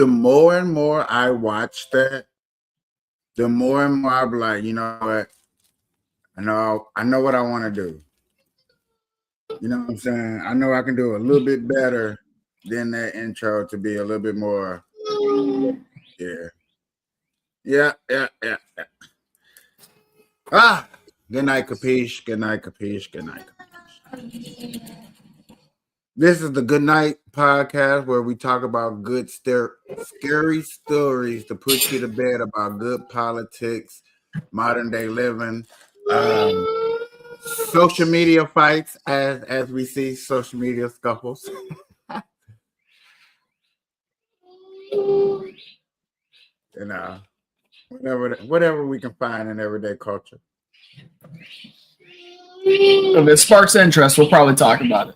the more and more I watch that, the more and more I'm like, you know what? I know what I want to do. You know what I'm saying? I know I can do a little bit better than that intro to be a little bit more. Yeah. Yeah. Ah, good night, capiche. Good night, capiche. Good night, capiche. This is the Good Night podcast where we talk about good, scary stories to put you to bed about good politics, modern day living, social media fights, as we see social media scuffles. You know, whatever we can find in everyday culture. If it sparks interest, we'll probably talk about it.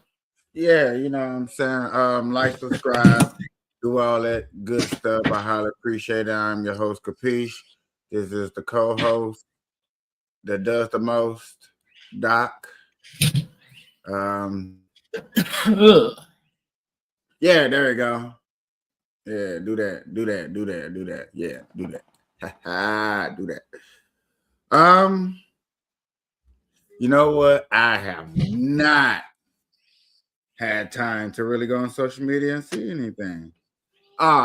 Yeah, you know what I'm saying. Like, subscribe, do all that good stuff. I highly appreciate it. I'm your host, Kapish. This is the co-host that does the most, Doc. Yeah, there we go. Yeah, do that. Yeah, do that. Do that. You know what? I have not had time to really go on social media and see anything.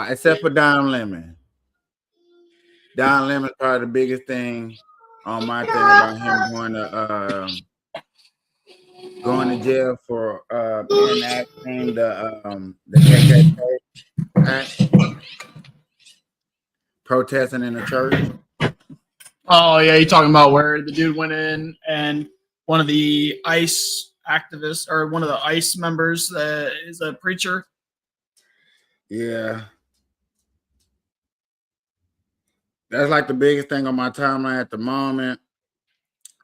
Except for Don Lemon. Don Lemon's probably the biggest thing on my thing about him going to jail for enacting the KKK act, protesting in a church. Oh yeah, you talking about where the dude went in and one of the ICE activists or one of the ICE members is a preacher. Yeah. That's like the biggest thing on my timeline at the moment.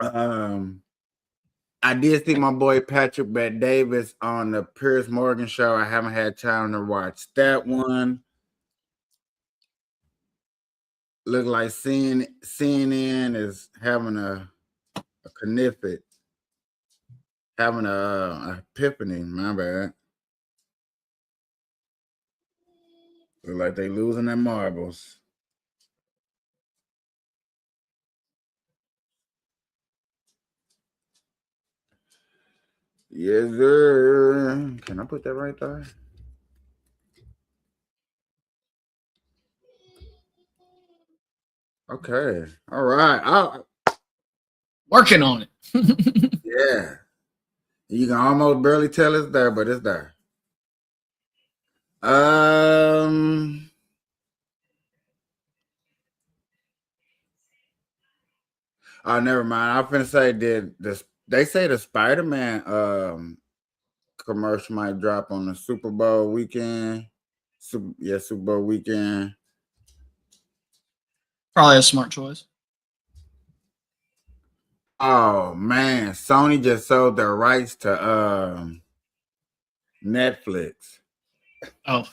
I did see my boy Patrick Bet Davis on the Piers Morgan show. I haven't had time to watch that one. Look like CNN is having a knifit, having a epiphany. My bad. Look like they losing their marbles. Yes, sir. Can I put that right there? Okay. All right. Working on it. Yeah. You can almost barely tell it's there, but it's there. Oh, never mind. I'm finna say they say the Spider-Man commercial might drop on the Super Bowl weekend. Super Bowl weekend. Probably a smart choice. Oh man, Sony just sold their rights to Netflix. Oh.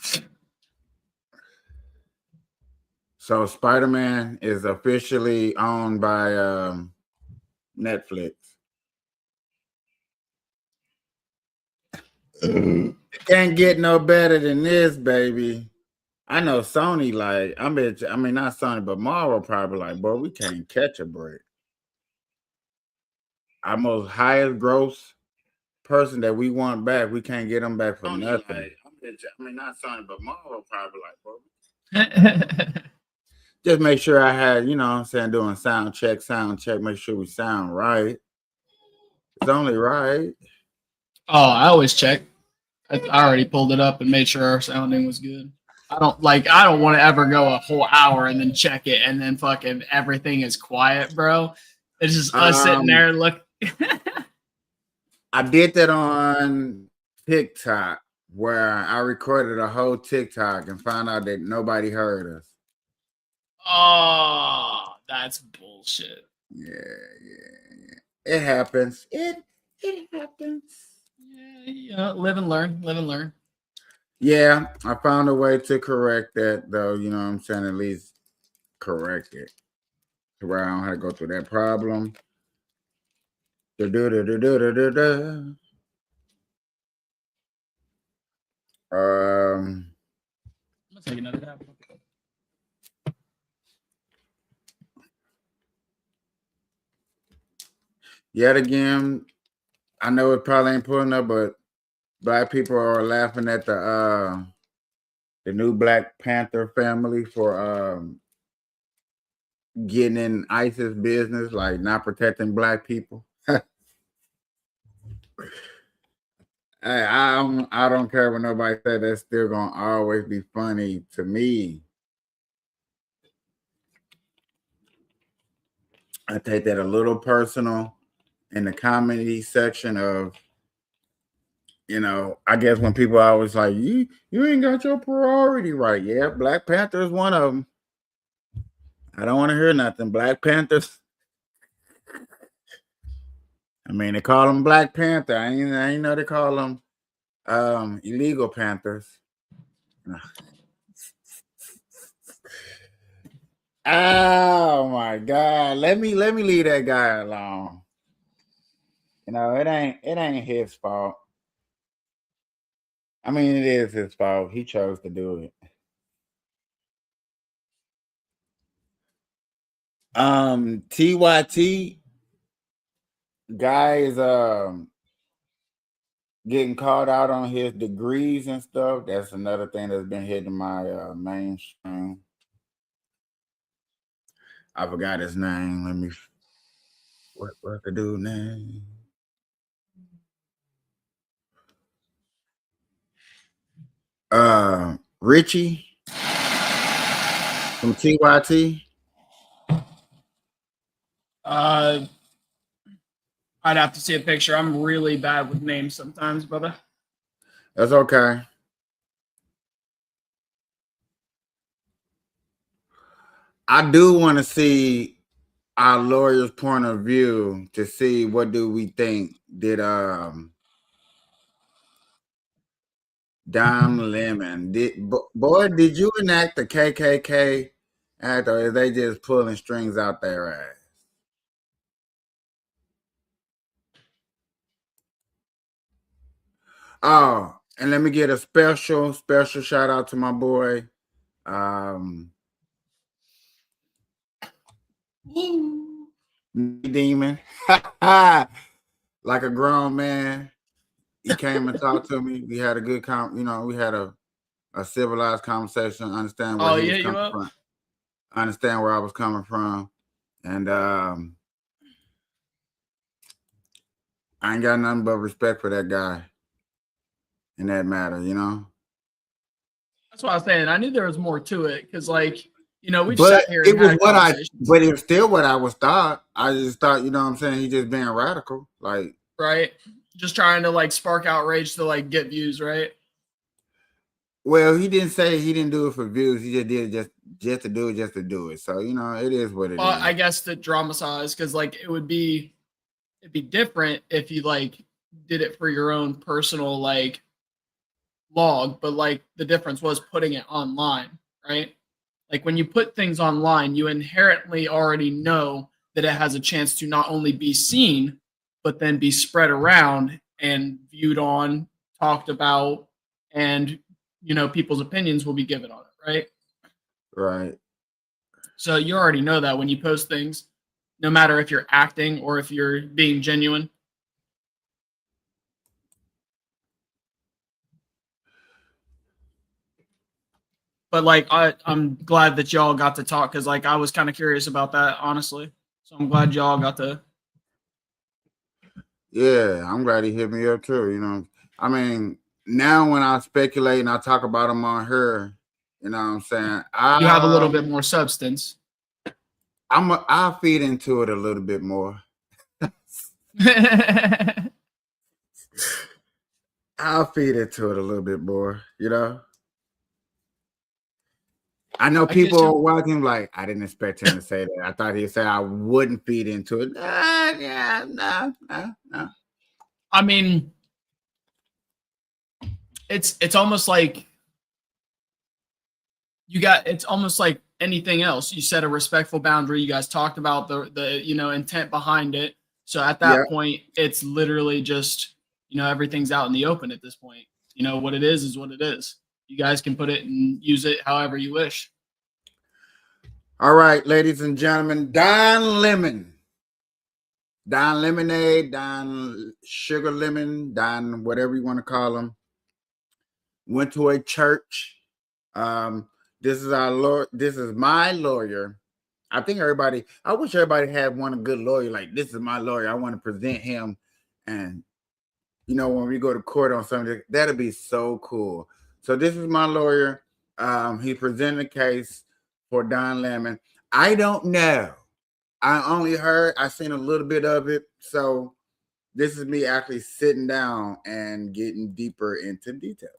So Spider-Man is officially owned by Netflix. It can't get no better than this, baby. I know Sony, like, I mean, not Sony, but Marvel probably like, boy, we can't catch a break. Our most highest gross person that we want back, we can't get them back for Sony, nothing. Like, I mean, not Sony, but Marvel probably like, bro. Just make sure I had, you know what I'm saying, doing sound check, make sure we sound right. It's only right. Oh, I always check. I already pulled it up and made sure our sounding was good. I don't want to ever go a whole hour and then check it and then fucking everything is quiet, bro. It's just us sitting there and look. I did that on TikTok where I recorded a whole TikTok and found out that nobody heard us. Oh, that's bullshit. Yeah. It happens. It happens. Yeah, live and learn. Yeah, I found a way to correct that, though. You know what I'm saying? At least correct it to where I don't have to go through that problem. Let's take another dab. Yet again, I know it probably ain't pulling up, but black people are laughing at the new Black Panther family for getting in ISIS business, like not protecting black people. I don't care what nobody said. That's still gonna always be funny to me. I take that a little personal in the comedy section of, I guess when people are always like, you ain't got your priority right. Yeah, Black Panther is one of them. I don't want to hear nothing. Black Panthers. I mean, they call them Black Panther. I ain't know they call them illegal Panthers. Oh my God. Let me leave that guy alone. It ain't his fault. I mean, it is his fault. He chose to do it. TYT guy is getting called out on his degrees and stuff. That's another thing that's been hitting my mainstream. I forgot his name. Let me. What the dude name? Richie from TYT. I'd have to see a picture. I'm really bad with names sometimes, brother. That's okay. I do want to see our lawyer's point of view to see what do we think did Dom Lemon did you enact the KKK act, or is they just pulling strings out their ass? Oh, and let me get a special shout out to my boy, Demon. Like a grown man, he came and talked to me. We had a good we had a civilized conversation, understand where he was coming from. Understand where I was coming from. And I ain't got nothing but respect for that guy in that matter, That's what I was saying. I knew there was more to it because, we've but sat here and had conversations. But it was still what I was thought. I just thought, what I'm saying, he just being radical, like, right, just trying to spark outrage to get views, right? Well, he didn't say he didn't do it for views. He just did it just to do it. So it is what it is. I guess to dramatize, because it'd be different if you did it for your own personal log, but the difference was putting it online, right? When you put things online, you inherently already know that it has a chance to not only be seen, but then be spread around and viewed on, talked about, and people's opinions will be given on it, right? Right. So you already know that when you post things, no matter if you're acting or if you're being genuine. But I'm glad that y'all got to talk, because I was kind of curious about that, honestly. So I'm glad y'all got to. Yeah, I'm glad he hit me up too. I mean, now when I speculate and I talk about him on her, you know what I'm saying? You have a little bit more substance. I'll feed into it a little bit more. I'll feed into it a little bit more, I know people are watching like, I didn't expect him to say that. I thought he'd say I wouldn't feed into it. No. I mean, it's almost like it's almost like anything else. You set a respectful boundary. You guys talked about the intent behind it. So at that point, it's literally just, everything's out in the open at this point. What it is what it is. you guys can put it and use it however you wish. All right, ladies and gentlemen, Don Lemon, Don Lemonade, Don Sugar Lemon, Don whatever you want to call him, went to a church. This is our lawyer. This is my lawyer. I wish everybody had one good lawyer. Like, this is my lawyer. I want to present him. And, when we go to court on something, that'd be so cool. So this is my lawyer. He presented a case for Don Lemon. I don't know. I seen a little bit of it. So this is me actually sitting down and getting deeper into details.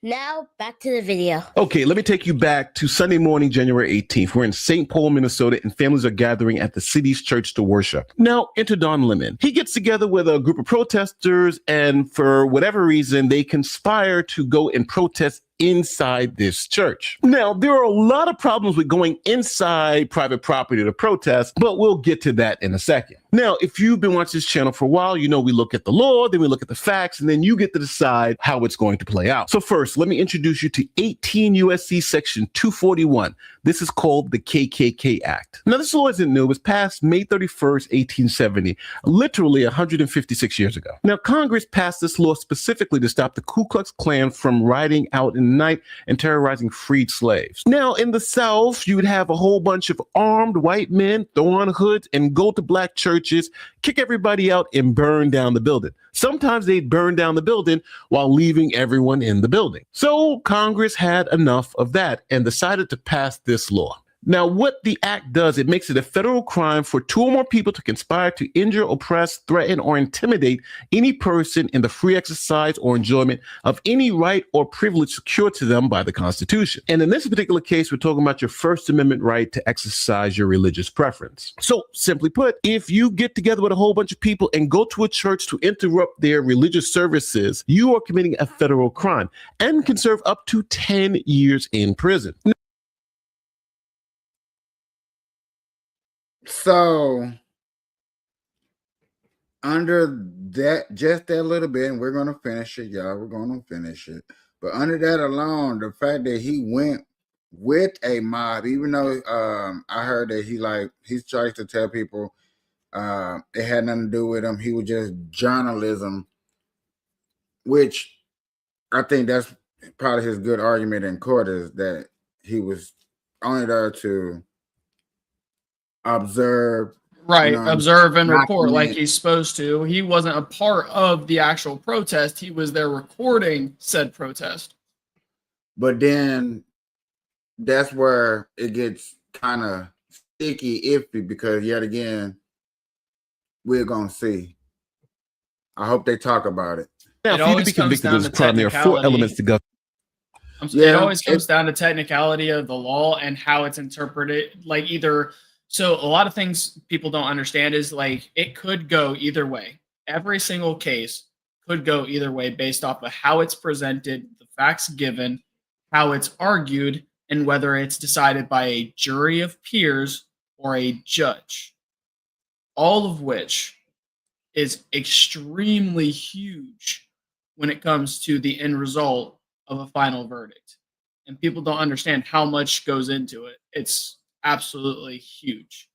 Now back to the video. Okay, let me take you back to Sunday morning, January 18th. We're in St. Paul, Minnesota, and families are gathering at the city's church to worship. Now, enter Don Lemon. He gets together with a group of protesters, and for whatever reason, they conspire to go and protest inside this church. Now, there are a lot of problems with going inside private property to protest, but we'll get to that in a second. Now, if you've been watching this channel for a while, we look at the law, then we look at the facts, and then you get to decide how it's going to play out. So first, let me introduce you to 18 U.S.C. Section 241. This is called the KKK Act. Now, this law isn't new. It was passed May 31st, 1870, literally 156 years ago. Now, Congress passed this law specifically to stop the Ku Klux Klan from riding out in the night and terrorizing freed slaves. Now, in the South, you would have a whole bunch of armed white men throw on hoods and go to black churches, kick everybody out, and burn down the building. Sometimes they'd burn down the building while leaving everyone in the building. So Congress had enough of that and decided to pass this law. Now, what the act does, it makes it a federal crime for two or more people to conspire to injure, oppress, threaten, or intimidate any person in the free exercise or enjoyment of any right or privilege secured to them by the Constitution. And in this particular case, we're talking about your First Amendment right to exercise your religious preference. So, simply put, if you get together with a whole bunch of people and go to a church to interrupt their religious services, you are committing a federal crime and can serve up to 10 years in prison. So under that, just that little bit, and we're going to finish it, y'all. We're going to finish it. But under that alone, the fact that he went with a mob, even though I heard that he's trying to tell people it had nothing to do with him. He was just journalism, which I think that's probably his good argument in court, is that he was only there to observe, observe and report like he's supposed to. He wasn't a part of the actual protest. He was there recording said protest. But then that's where it gets kind of sticky, iffy, because yet again, we're gonna see. I hope they talk about it. Now, for you to be convicted of this crime, there are 4 elements to go. It always comes down to technicality of the law and how it's interpreted. So a lot of things people don't understand is it could go either way. Every single case could go either way based off of how it's presented, the facts given, how it's argued, and whether it's decided by a jury of peers or a judge. All of which is extremely huge when it comes to the end result of a final verdict. And people don't understand how much goes into it. It's absolutely huge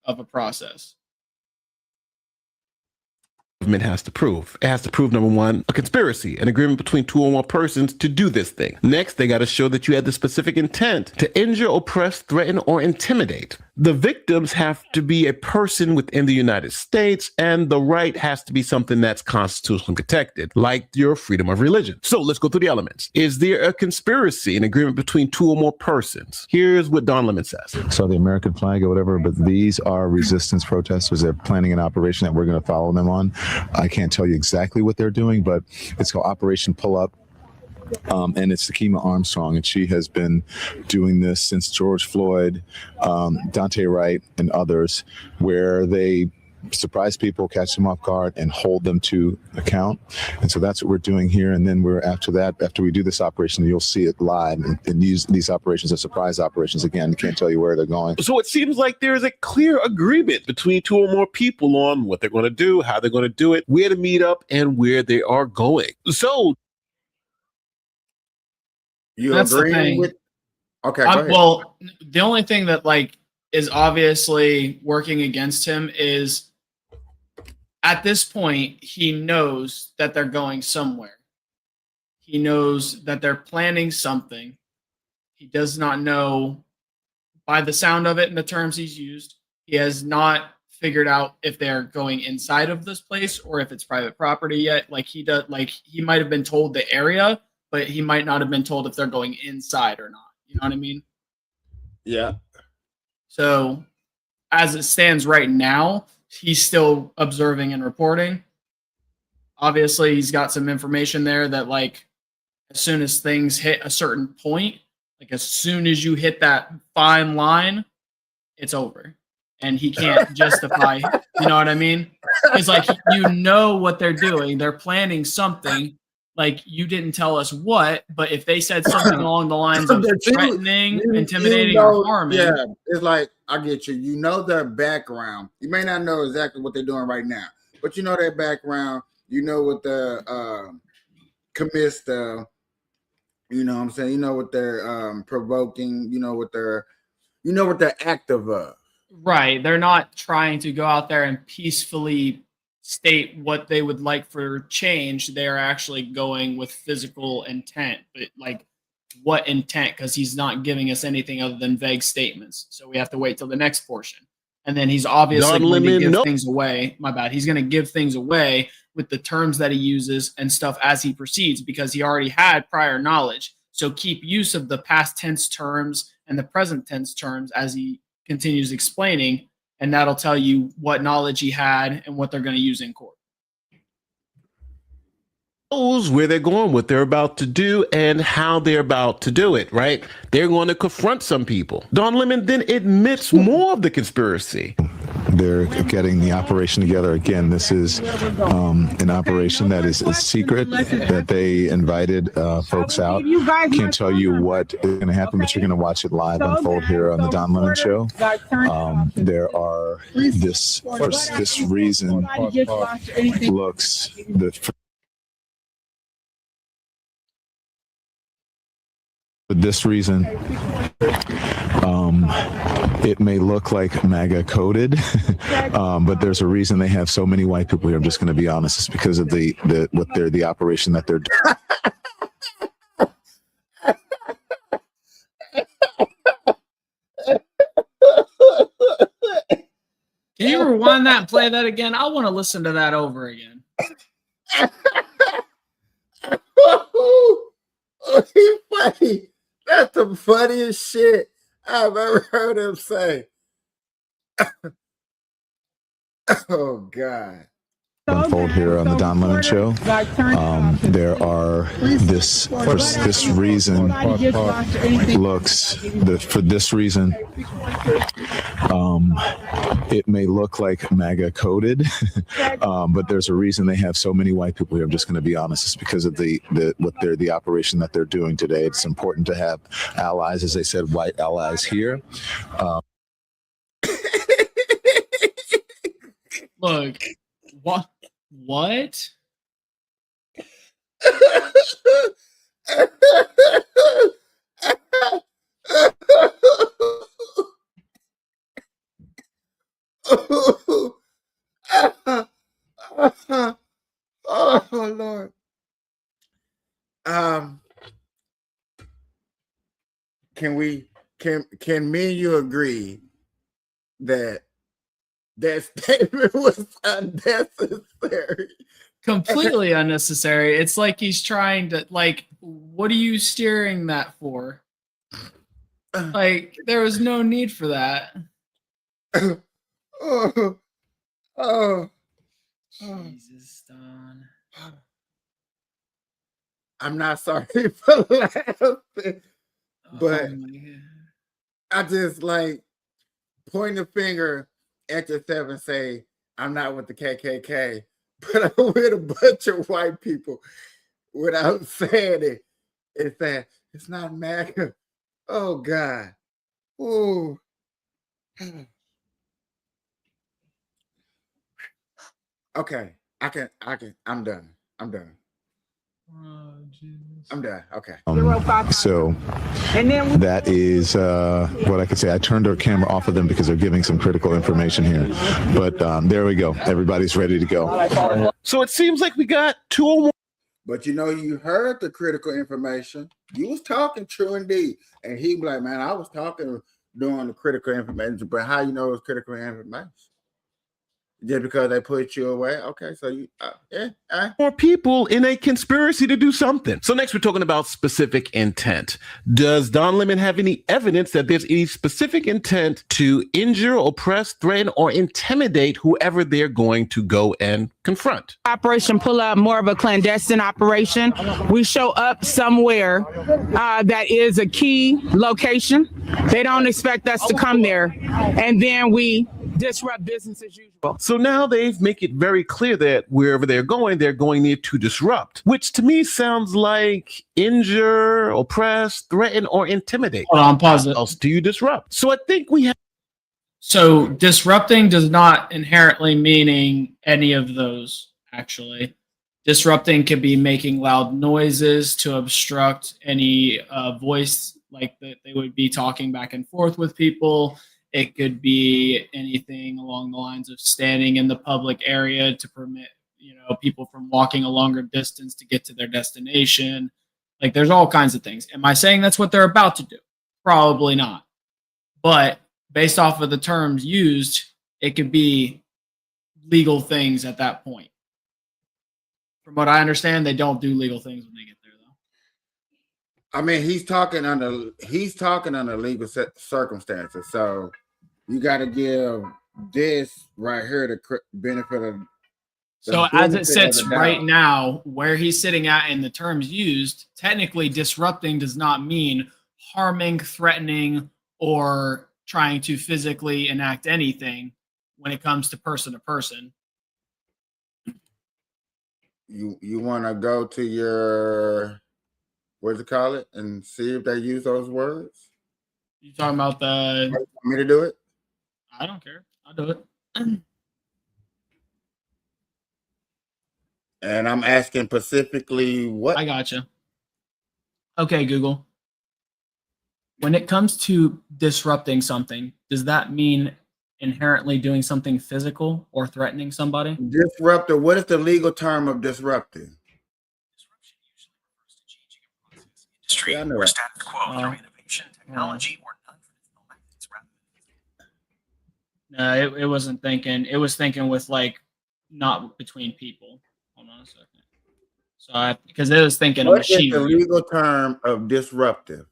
of a process. Government has to prove. It has to prove, number one, a conspiracy, an agreement between 2 or more persons to do this thing. Next, they got to show that you had the specific intent to injure, oppress, threaten, or intimidate. The victims have to be a person within the United States, and the right has to be something that's constitutionally protected, like your freedom of religion. So let's go through the elements. Is there a conspiracy, an agreement between 2 or more persons? Here's what Don Lemon says. So the American flag or whatever, but these are resistance protesters. They're planning an operation that we're going to follow them on. I can't tell you exactly what they're doing, but it's called Operation Pull Up. And it's Takima Armstrong, and she has been doing this since George Floyd, Dante Wright, and others, where they surprise people, catch them off guard, and hold them to account. And so that's what we're doing here. And then after we do this operation, you'll see it live. And these operations are surprise operations. Again, can't tell you where they're going. So it seems like there's a clear agreement between two or more people on what they're going to do, how they're going to do it, where to meet up, and where they are going. So You That's the agreeing thing. with? Okay, go ahead. Well, the only thing that like is obviously working against him is at this point he knows that they're going somewhere. He knows that they're planning something. He does not know, by the sound of it and the terms he's used, he has not figured out if they're going inside of this place or if it's private property yet. Like he might have been told the area, but he might not have been told if they're going inside or not. You know what I mean? Yeah. So as it stands right now, he's still observing and reporting. Obviously, he's got some information there that like as soon as things hit a certain point, like as soon as you hit that fine line, it's over. And he can't justify, you know what I mean? It's like, you know what they're doing. They're planning something. Like, you didn't tell us what, but if they said something along the lines of threatening, intimidating, or harming. Yeah, it's like, I get you. You know their background. You may not know exactly what they're doing right now, but you know their background. You know what the commit stuff. You know what I'm saying? You know what they're provoking. You know what they're active of. Right. They're not trying to go out there and peacefully state what they would like for change. They're actually going with physical intent. But like, what intent? Because he's not giving us anything other than vague statements. So we have to wait till the next portion. And then he's obviously going to give things away. My bad. He's going to give things away with the terms that he uses and stuff as he proceeds, because he already had prior knowledge. So keep use of the past tense terms and the present tense terms as he continues explaining, and that'll tell you what knowledge he had and what they're going to use in court. Knows where they're going, what they're about to do, and how they're about to do it, right? They're going to confront some people. Don Lemon then admits more of the conspiracy. They're getting the operation together. Again, this is an operation that is secret, that they invited folks out. Can't tell you what is going to happen, but you're going to watch it live unfold here on the Don Lemon Show. There are for this reason looks for this reason, it may look like MAGA coded, but there's a reason they have so many white people here. I'm just going to be honest. It's because of the operation that they're doing. Can you rewind that and play that again? I want to listen to that over again. He's funny. That's the funniest shit I've ever heard him say. Oh God. Unfold here on the Don Lemon Show. There are for this reason looks for this reason. It may look like MAGA coded, but there's a reason they have so many white people here. I'm just going to be honest. It's because of the operation that they're doing today. It's important to have allies, as they said, white allies here. Look, what? What? Oh Lord. Can me and you agree that that statement was unnecessary? Completely unnecessary. It's like he's trying to, like, what are you steering that for? Like, there was no need for that. Jesus, Don. I'm not sorry for laughing, but I just like point the finger at yourself and say, I'm not with the KKK, but I'm with a bunch of white people without saying it. It's saying it's not MAGA. Oh God. Ooh. Okay. I'm done. I'm done. Oh, Jesus. I'm done. Okay. So that is what I could say. I turned our camera off of them because they're giving some critical information here. But there we go. Everybody's ready to go. So it seems like we got 2 or more. But you heard the critical information. You was talking true indeed. And he be like, man, I was talking during the critical information, but how you know it was critical information? Just because they put you away? Okay, so you, More people in a conspiracy to do something. So next we're talking about specific intent. Does Don Lemon have any evidence that there's any specific intent to injure, oppress, threaten, or intimidate whoever they're going to go and confront? Operation Pull Up, more of a clandestine operation. We show up somewhere that is a key location. They don't expect us to come there, and then we disrupt business as usual. So now they make it very clear that wherever they're going there to disrupt, which to me sounds like injure, oppress, threaten, or intimidate. Hold on, pause it. What else do you disrupt? So I think we have. So disrupting does not inherently meaning any of those, actually. Disrupting could be making loud noises to obstruct any voice, like that they would be talking back and forth with people. It could be anything along the lines of standing in the public area to permit, people from walking a longer distance to get to their destination. Like, there's all kinds of things. Am I saying that's what they're about to do? Probably not. But based off of the terms used, it could be legal things at that point. From what I understand, they don't do legal things when they get there, though. I mean, he's talking under legal circumstances. So you got to give this right here the benefit of. So as it sits right now, where he's sitting at in the terms used, technically disrupting does not mean harming, threatening, or trying to physically enact anything when it comes to person. You want to go to your, what's it call it, and see if they use those words? You talking about the? You want me to do it? I don't care. I'll do it. And I'm asking specifically what? I gotcha. Okay, Google. When it comes to disrupting something, does that mean inherently doing something physical or threatening somebody? Disruptor. What is the legal term of disrupting? Disruption usually refers to changing a process, industry, Yeah, I know or that. status quo through innovation, technology, or non-traditional methods rather than. No, it wasn't thinking. It was thinking with like not between people. Hold on a second. So because it was thinking of What is the machinery. legal term of disruptive?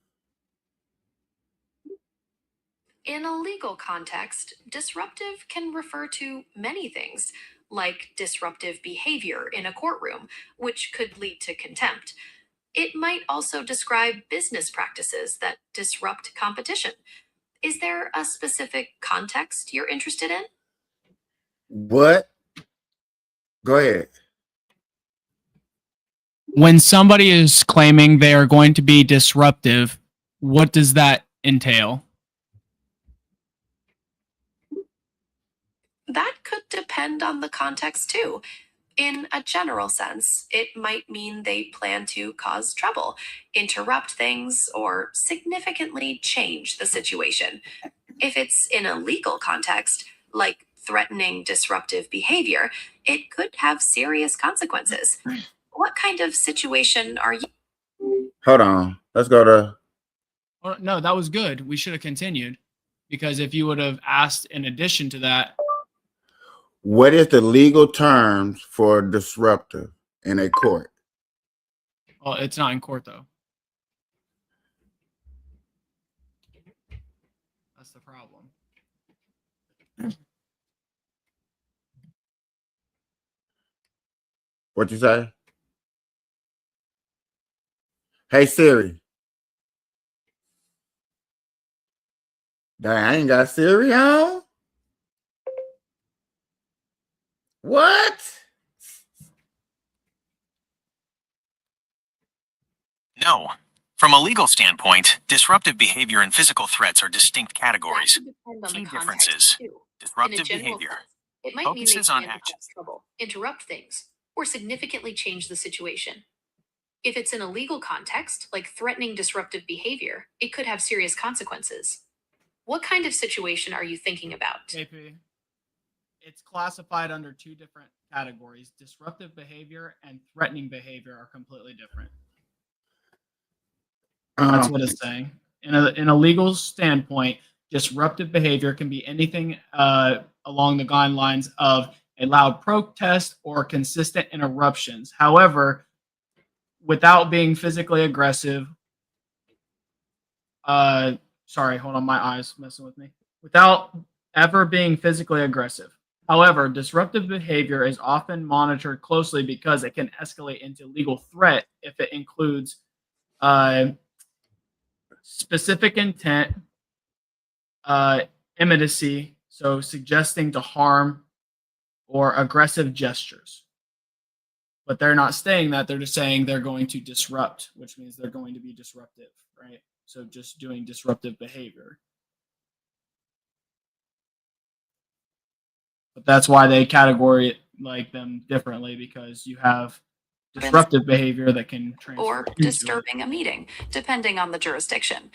In a legal context, disruptive can refer to many things, like disruptive behavior in a courtroom, which could lead to contempt. It might also describe business practices that disrupt competition. Is there a specific context you're interested in? What? Go ahead. When somebody is claiming they are going to be disruptive, what does that entail? That could depend on the context too. In a general sense, it might mean they plan to cause trouble, interrupt things, or significantly change the situation. If it's in a legal context, like threatening disruptive behavior, it could have serious consequences. What kind of situation are you? Hold on. Let's go to. Oh, no, that was good. We should have continued, because if you would have asked in addition to that, What is the legal terms for disruptive in a court? well, it's not in court though. That's the problem. What you say? Hey Siri. Dang, I ain't got Siri on. What? No. From a legal standpoint, disruptive behavior and physical threats are distinct categories. Key differences. Disruptive behavior it might focuses mean on they plan to action. cause trouble, interrupt things, or significantly change the situation. If it's in a legal context, like threatening disruptive behavior, it could have serious consequences. What kind of situation are you thinking about? KP. It's classified under two different categories. Disruptive behavior and threatening behavior are completely different. That's what it's saying. In a legal standpoint, disruptive behavior can be anything along the guidelines of a loud protest or consistent interruptions. However, without being physically aggressive, sorry, hold on, my eyes messing with me. Without ever being physically aggressive. However, disruptive behavior is often monitored closely because it can escalate into legal threat if it includes specific intent, imminency, so suggesting to harm or aggressive gestures. But they're not saying that, they're just saying they're going to disrupt, which means they're going to be disruptive, right? So just doing disruptive behavior. But that's why they categorize like them differently, because you have disruptive behavior that can transfer Or into disturbing a meeting, depending on the jurisdiction.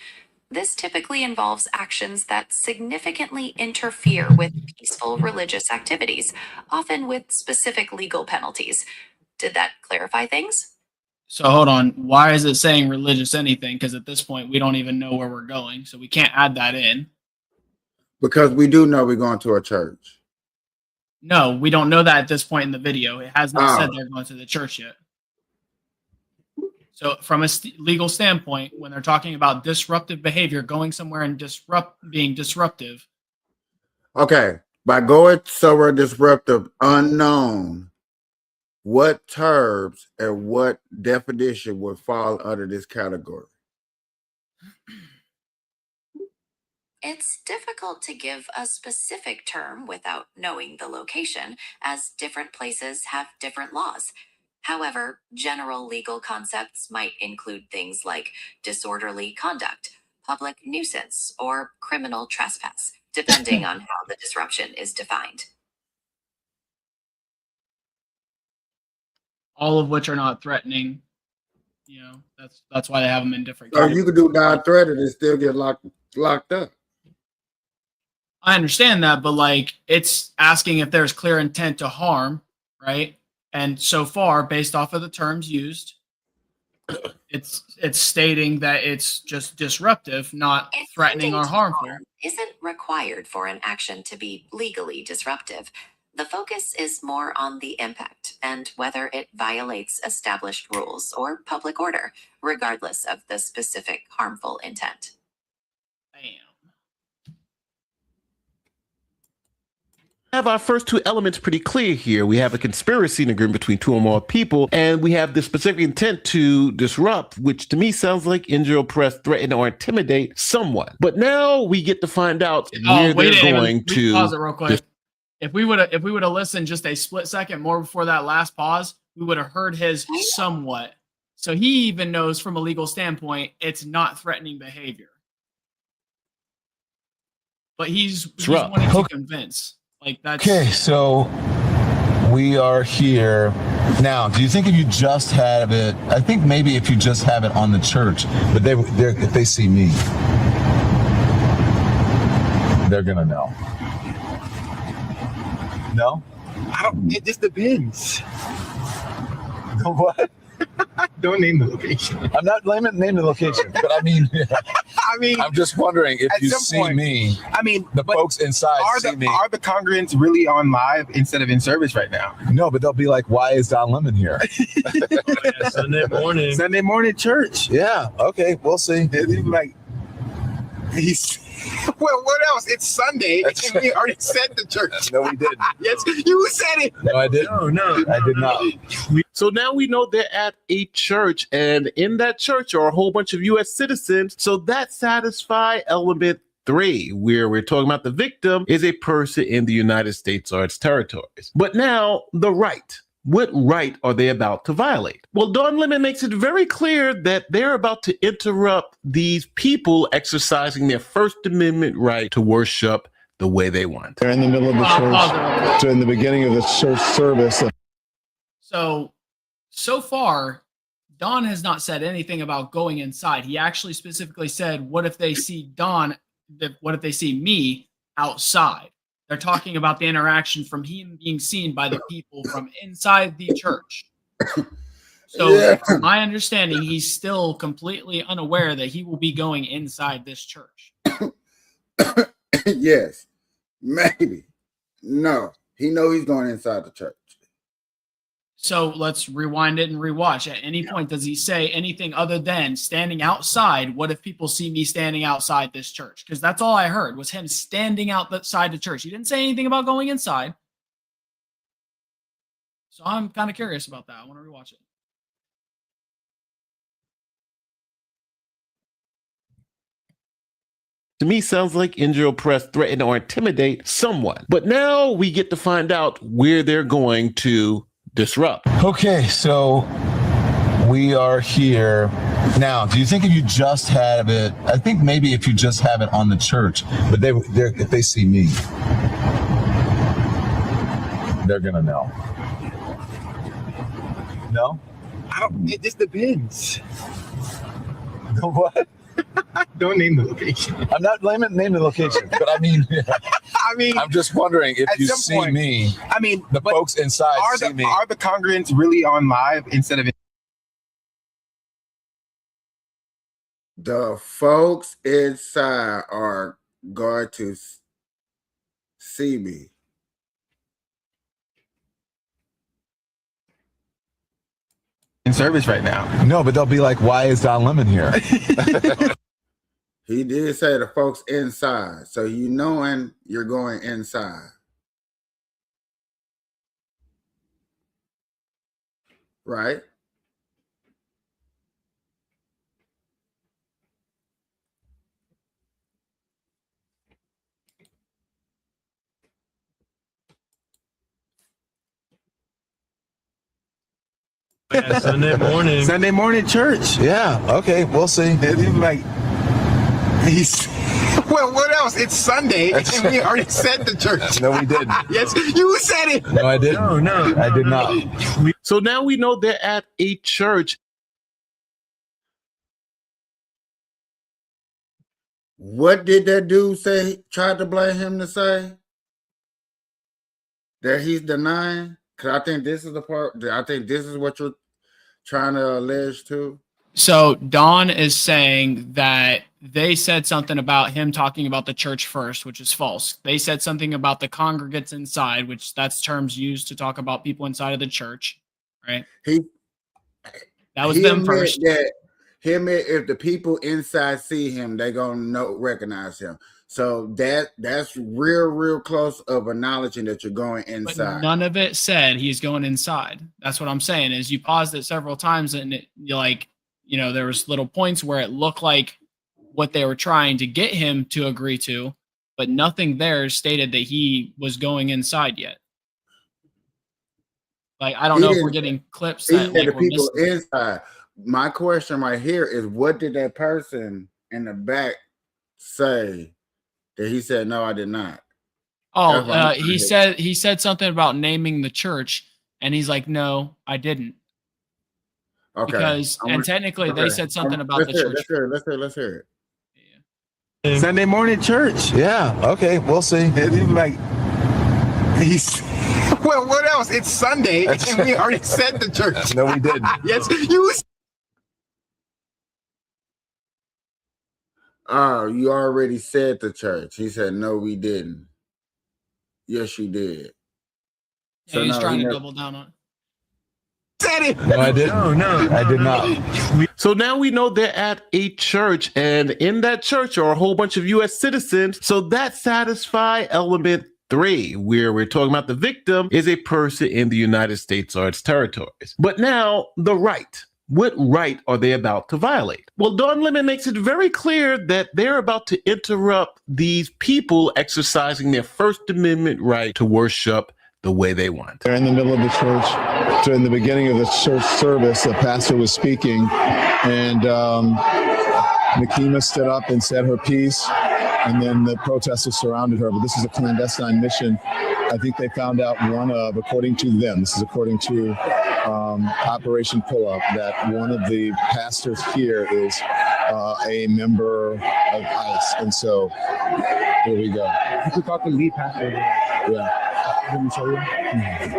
This typically involves actions that significantly interfere with peaceful religious activities, often with specific legal penalties. Did that clarify things? So hold on, why is it saying religious anything? Because at this point we don't even know where we're going, so we can't add that in. Because we do know we're going to a church. No, we don't know that at this point in the video. It has not said they're going to the church yet. So from a legal standpoint, when they're talking about disruptive behavior, going somewhere and being disruptive. Okay, by going somewhere disruptive, unknown, what terms and what definition would fall under this category? It's difficult to give a specific term without knowing the location, as different places have different laws. However, general legal concepts might include things like disorderly conduct, public nuisance, or criminal trespass, depending on how the disruption is defined. All of which are not threatening. You know, that's why they have them in different. So you could do non-threatened and still get locked up. I understand that, but like it's asking if there's clear intent to harm, right? And so far, based off of the terms used, it's stating that it's just disruptive, not threatening or harmful. Isn't required for an action to be legally disruptive. The focus is more on the impact and whether it violates established rules or public order, regardless of the specific harmful intent. Bam. Have our first two elements pretty clear here. We have a conspiracy in agreement between two or more people, and we have the specific intent to disrupt, which to me sounds like injure, oppress, threaten, or intimidate someone. But now we get to find out where they're going to. Pause it real quick. If we would have listened just a split second more before that last pause, we would have heard his somewhat. So he even knows from a legal standpoint it's not threatening behavior. But he's wanting to convince. Like that's okay. So we are here now. Do you think if you just have it? I think maybe if you just have it on the church, but if they see me, they're gonna know. No, I don't. It just depends. What? Don't name the location. I'm not naming the location, but I mean, I'm just wondering if you see me. I mean, the folks inside see me. Are the congregants really on live instead of in service right now? No, but they'll be like, "Why is Don Lemon here?" Sunday morning. Sunday morning church. Yeah. Okay. We'll see. They'll be like, he's. Well, what else? It's Sunday. And we already said the church. No, we didn't. Yes, you said it. No, I didn't. No, I did not. So now we know they're at a church, and in that church are a whole bunch of U.S. citizens. So that satisfies element 3, where we're talking about the victim is a person in the United States or its territories. But now, the right. What right are they about to violate? Well, Don Lemon makes it very clear that they're about to interrupt these people exercising their First Amendment right to worship the way they want. They're in the middle of the church, in the beginning of the church service. So far, Don has not said anything about going inside. He actually specifically said, what if they see what if they see me outside? They're talking about the interaction from him being seen by the people from inside the church. So from my understanding, he's still completely unaware that he will be going inside this church. Yes, maybe. No, he know he's going inside the church. So let's rewind it and rewatch. At any point, does he say anything other than standing outside? What if people see me standing outside this church? Because that's all I heard was him standing outside the church. He didn't say anything about going inside. So I'm kind of curious about that. I want to rewatch it. To me, sounds like injure, oppress, threaten, or intimidate someone. But now we get to find out where they're going to disrupt. Okay, so we are here now. Do you think if you just have it, I think maybe if you just have it on the church, but if they see me, they're gonna know. No? It just depends. What? Don't name the location. I'm not naming the location, but I mean, I'm just wondering if you see point, me. The folks inside see me. Are the congregants really on live instead of? The folks inside are going to see me. In service right now. No, but they'll be like, why is Don Lemon here? He did say the folks inside. So you knowing you're going inside. Right? Yeah, Sunday morning. Sunday morning church. Yeah, okay, we'll see. Like, well, what else? It's Sunday, and we already said the church. No, we didn't. Yes, you said it. No, I didn't. No, I did not. So now we know they're at a church. What did that dude say? Tried to blame him to say that he's denying? Because I think this is the part. I think this is what you're trying to allege to. So Don is saying that they said something about him talking about the church first, which is false. They said something about the congregants inside, which that's terms used to talk about people inside of the church, right? That was them first. If the people inside see him, they're gonna recognize him. So that's real close of acknowledging that you're going inside. But none of it said he's going inside. That's what I'm saying. Is you paused it several times and you're like, there was little points where it looked like what they were trying to get him to agree to, but nothing there stated that he was going inside yet. Like, I don't know if we're getting clips that the people inside. My question right here is, what did that person in the back say that he said, no, I did not? Oh, he said something about naming the church, and he's like, no, I didn't. Okay. Because technically they said something about the church. Let's hear it. Yeah. Sunday morning church. Yeah, okay, we'll see. Like, well, what else? It's Sunday, and we already said the church. No, we didn't. Yes, you. Oh, you already said the church. He said, no, we didn't. Yes, you did. So he's trying to double down on it. Said it. No, I didn't. No, I did not. So now we know they're at a church, and in that church are a whole bunch of U.S. citizens. So that satisfies element 3, where we're talking about the victim is a person in the United States or its territories. But now the right. What right are they about to violate? Well, Don Lemon makes it very clear that they're about to interrupt these people exercising their First Amendment right to worship the way they want. They're in the middle of the church. During the beginning of the church service, the pastor was speaking, and Nakima stood up and said her piece, and then the protesters surrounded her. But this is a clandestine mission. I think they found out one of, according to them, this is according to Operation Pull Up, that one of the pastors here is a member of ICE. And so here we go. You could talk to lead pastor. Yeah. Let me show you. Okay.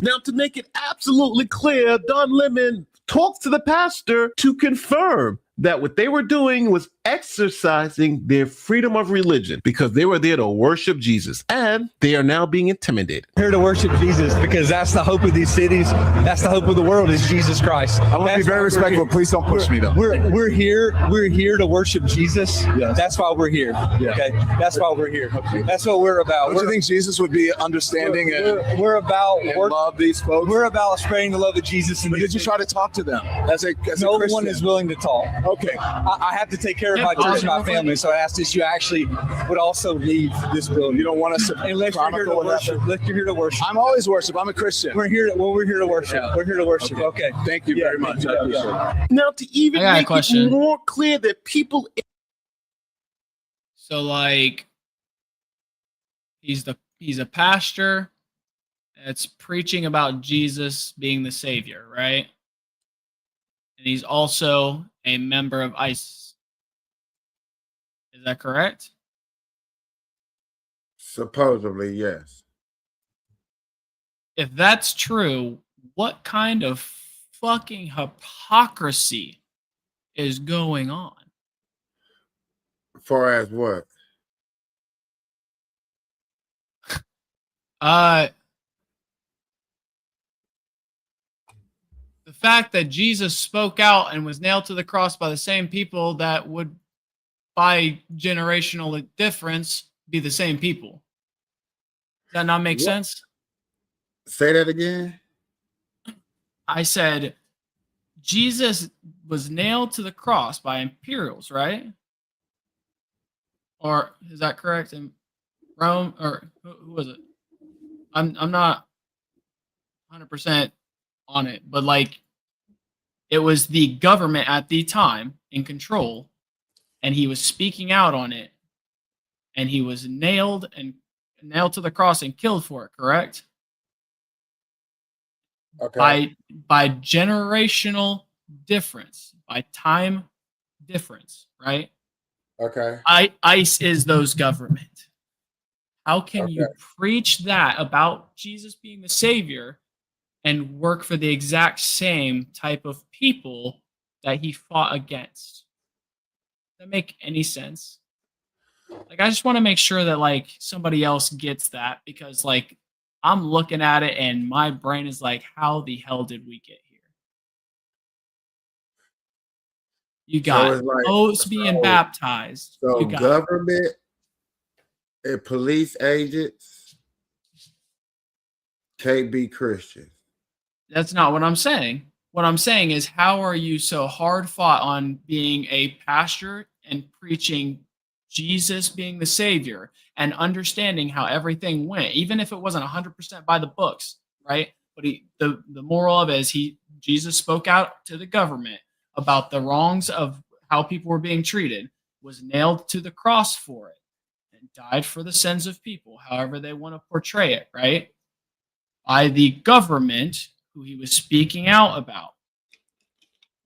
Now, to make it absolutely clear, Don Lemon talks to the pastor to confirm that what they were doing was exercising their freedom of religion because they were there to worship Jesus, and they are now being intimidated. Here to worship Jesus because that's the hope of these cities. That's the hope of the world is Jesus Christ. I want to be very respectful. Please don't push me, though. We're here to worship Jesus. Yes. That's why we're here. Yeah. Okay. That's why we're here. Okay. That's what we're about. Don't you think Jesus would be understanding we're about and love these folks? We're about spreading the love of Jesus. But did you try to talk to them as a no Christian? one is willing to talk. Okay. I have to take care of my church and my family, so I asked that you actually would also leave this building. You don't want us to unless you're here to worship. Unless you're here to worship. I'm always worship. I'm a Christian. We're here to worship. Yeah. We're here to worship. Okay. Thank you very much. I appreciate it. Now, to even I got a make question. it more clear that people... So like he's a pastor that's preaching about Jesus being the savior, right? And he's also a member of ICE. Is that correct? Supposedly, yes. If that's true, what kind of fucking hypocrisy is going on? Far as what? The fact that Jesus spoke out and was nailed to the cross by the same people that would, by generational difference, be the same people. Does that not make sense? Say that again. I said Jesus was nailed to the cross by imperials, right? Or is that correct? In Rome, or who was it? I'm not 100% on it, but like it was the government at the time in control, and he was speaking out on it, and he was nailed to the cross and killed for it, correct? Okay. By generational difference, by time difference, right? Okay. ICE is those government. How can you preach that about Jesus being the savior and work for the exact same type of people that he fought against? Does that make any sense? Like, I just want to make sure that like somebody else gets that, because like I'm looking at it and my brain is like, how the hell did we get here? You got those being baptized. So You got government and police agents can't be Christians. That's not what I'm saying. What I'm saying is, how are you so hard fought on being a pastor and preaching Jesus being the savior and understanding how everything went, even if it wasn't 100% by the books, right? But the moral of it is Jesus spoke out to the government about the wrongs of how people were being treated, was nailed to the cross for it, and died for the sins of people, however they want to portray it, right? By the government who he was speaking out about,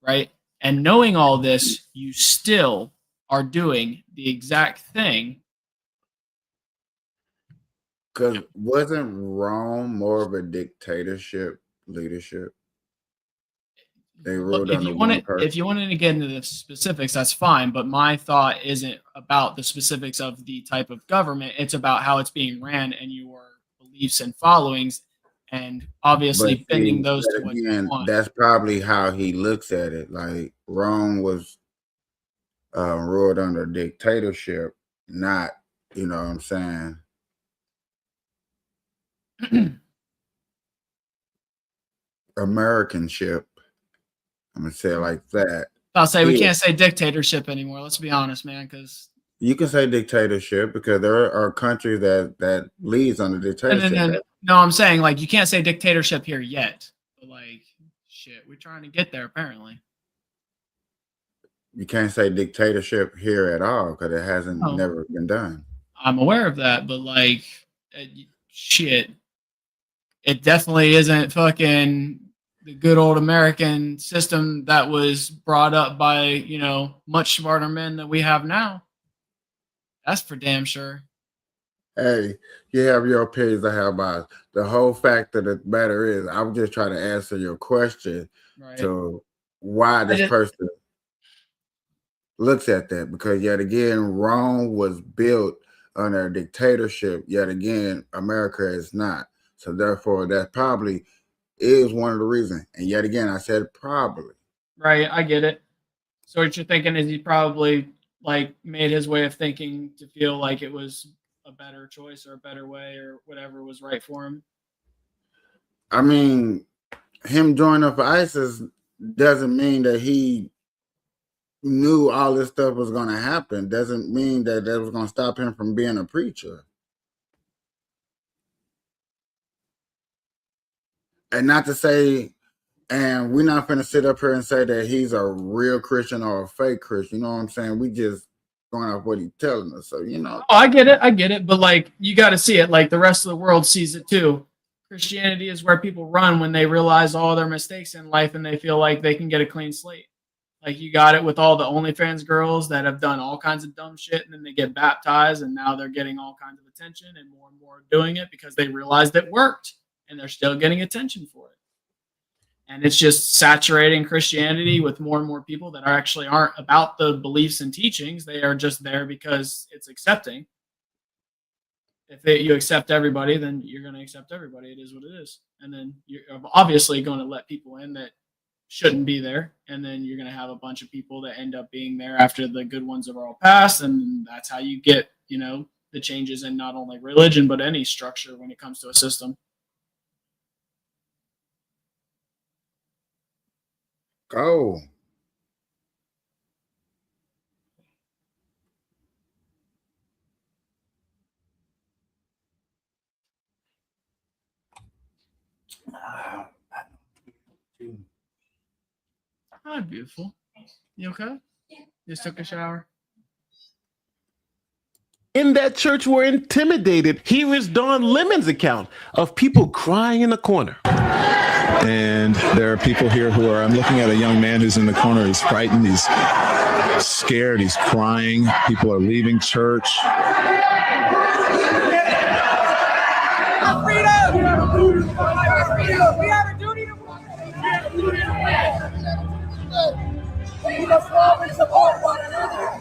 right? And knowing all this, you still are doing the exact thing. Because wasn't Rome more of a dictatorship leadership? They ruled under one person. If you wanted to get into the specifics, that's fine. But my thought isn't about the specifics of the type of government. It's about how it's being ran and your beliefs and followings, and obviously bending those to what you want. That's probably how he looks at it. Like Rome was ruled under dictatorship, not, you know what I'm saying? Americanship. I'm gonna say it like that. I'll say we Yeah. can't say dictatorship anymore. Let's be honest, man, because You can say dictatorship because there are countries that leads under dictatorship. no, I'm saying like you can't say dictatorship here yet. But like shit, we're trying to get there apparently. You can't say dictatorship here at all because it hasn't No. never been done. I'm aware of that, but like shit, it definitely isn't fucking the good old American system that was brought up by, you know, much smarter men than we have now. That's for damn sure. Hey, you have your opinions, I have mine. The whole fact of the matter is, I'm just trying to answer your question Right. to why this person looks at that. Because yet again, Rome was built under a dictatorship. Yet again, America is not. So therefore, that probably is one of the reasons. And yet again, I said probably. Right, I get it. So what you're thinking is he probably like made his way of thinking to feel like it was a better choice or a better way or whatever was right for him. I mean, him joining up for ISIS doesn't mean that he knew all this stuff was going to happen. Doesn't mean that was going to stop him from being a preacher. And not to say, and we're not going to sit up here and say that he's a real Christian or a fake Christian. You know what I'm saying? We just going off what he's telling us. So, you know. Oh, I get it. But like, you got to see it. Like the rest of the world sees it too. Christianity is where people run when they realize all their mistakes in life and they feel like they can get a clean slate. Like you got it with all the OnlyFans girls that have done all kinds of dumb shit and then they get baptized and now they're getting all kinds of attention and more doing it because they realized it worked and they're still getting attention for it. And it's just saturating Christianity with more and more people that actually aren't about the beliefs and teachings. They are just there because it's accepting. If you accept everybody, then you're going to accept everybody. It is what it is. And then you're obviously going to let people in that shouldn't be there. And then you're going to have a bunch of people that end up being there after the good ones are all passed. And that's how you get, you know, the changes in not only religion, but any structure when it comes to a system. Go. Hi, beautiful. You okay? Just took a shower. In that church were intimidated. Here is Don Lemon's account of people crying in the corner. And there are people here who are, I'm looking at a young man who's in the corner. He's frightened. He's scared. He's crying. People are leaving church. We must love and support one another.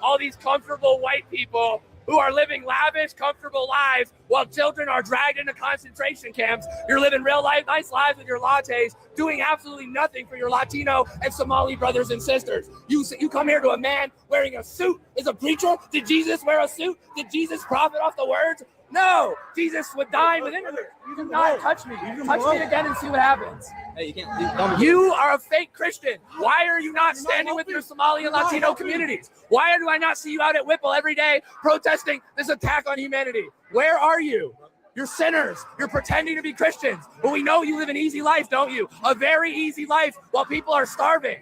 All these comfortable white people who are living lavish, comfortable lives while children are dragged into concentration camps. You're living real life, nice lives with your lattes, doing absolutely nothing for your Latino and Somali brothers and sisters. You come here to a man wearing a suit as a preacher. Did Jesus wear a suit? Did Jesus profit off the words? No, Jesus would dine with immigrants. You do not touch me. Touch me again and see what happens. Hey, you can't. You are a fake Christian. Why are you not standing with your Somali and Latino communities? Why do I not see you out at Whipple every day protesting this attack on humanity? Where are you? You're sinners. You're pretending to be Christians. But we know you live an easy life, don't you? A very easy life while people are starving.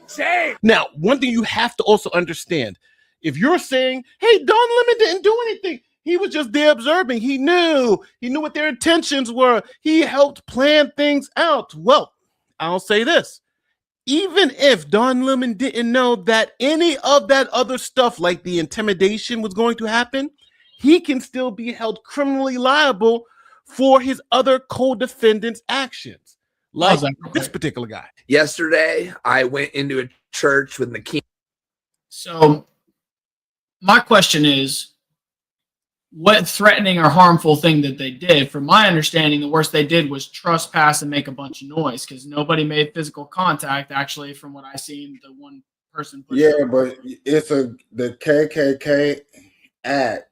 Shame. Now, one thing you have to also understand, if you're saying, hey, Don Lemon didn't do anything, he was just there observing. He knew what their intentions were. He helped plan things out. Well, I'll say this. Even if Don Lemon didn't know that any of that other stuff, like the intimidation, was going to happen, he can still be held criminally liable for his other co-defendants' actions. Like this particular guy. Yesterday, I went into a church with McKean. So my question is, what threatening or harmful thing that they did? From my understanding, the worst they did was trespass and make a bunch of noise because nobody made physical contact. Actually, from what I seen, the one person. Yeah, but the KKK Act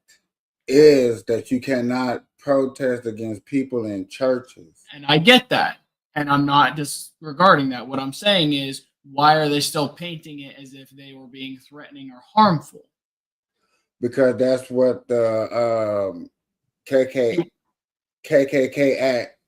is that you cannot protest against people in churches. And I get that. And I'm not disregarding that. What I'm saying is, why are they still painting it as if they were being threatening or harmful? Because that's what the KKK Act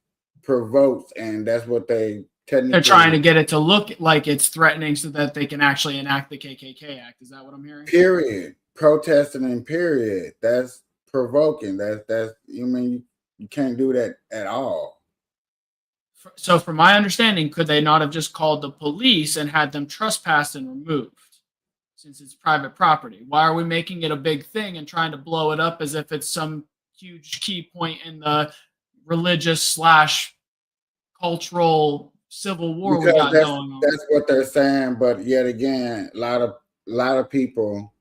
provokes, and that's what they technically. They're trying to get it to look like it's threatening so that they can actually enact the KKK Act. Is that what I'm hearing? Period. Protesting and period. That's provoking. That's you mean you can't do that at all. So, from my understanding, could they not have just called the police and had them trespassed and removed, since it's private property? Why are we making it a big thing and trying to blow it up as if it's some huge key point in the religious / cultural civil war we got going on? That's what they're saying, but yet again, a lot of people.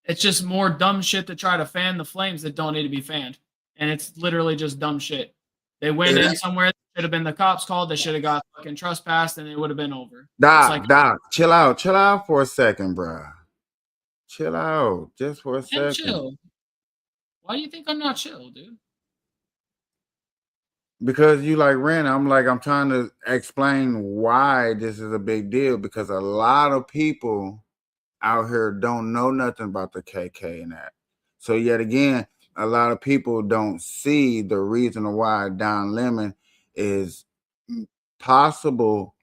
It's just more dumb shit to try to fan the flames that don't need to be fanned, and it's literally just dumb shit. They went in somewhere. Should have been the cops called. They should have got fucking trespassed, and it would have been over. Doc, chill out for a second, bro. Chill out, just for a second. Chill. Why do you think I'm not chill, dude? Because you like Ren, I'm trying to explain why this is a big deal. Because a lot of people out here don't know nothing about the KK and that. So yet again, a lot of people don't see the reason why Don Lemon is possible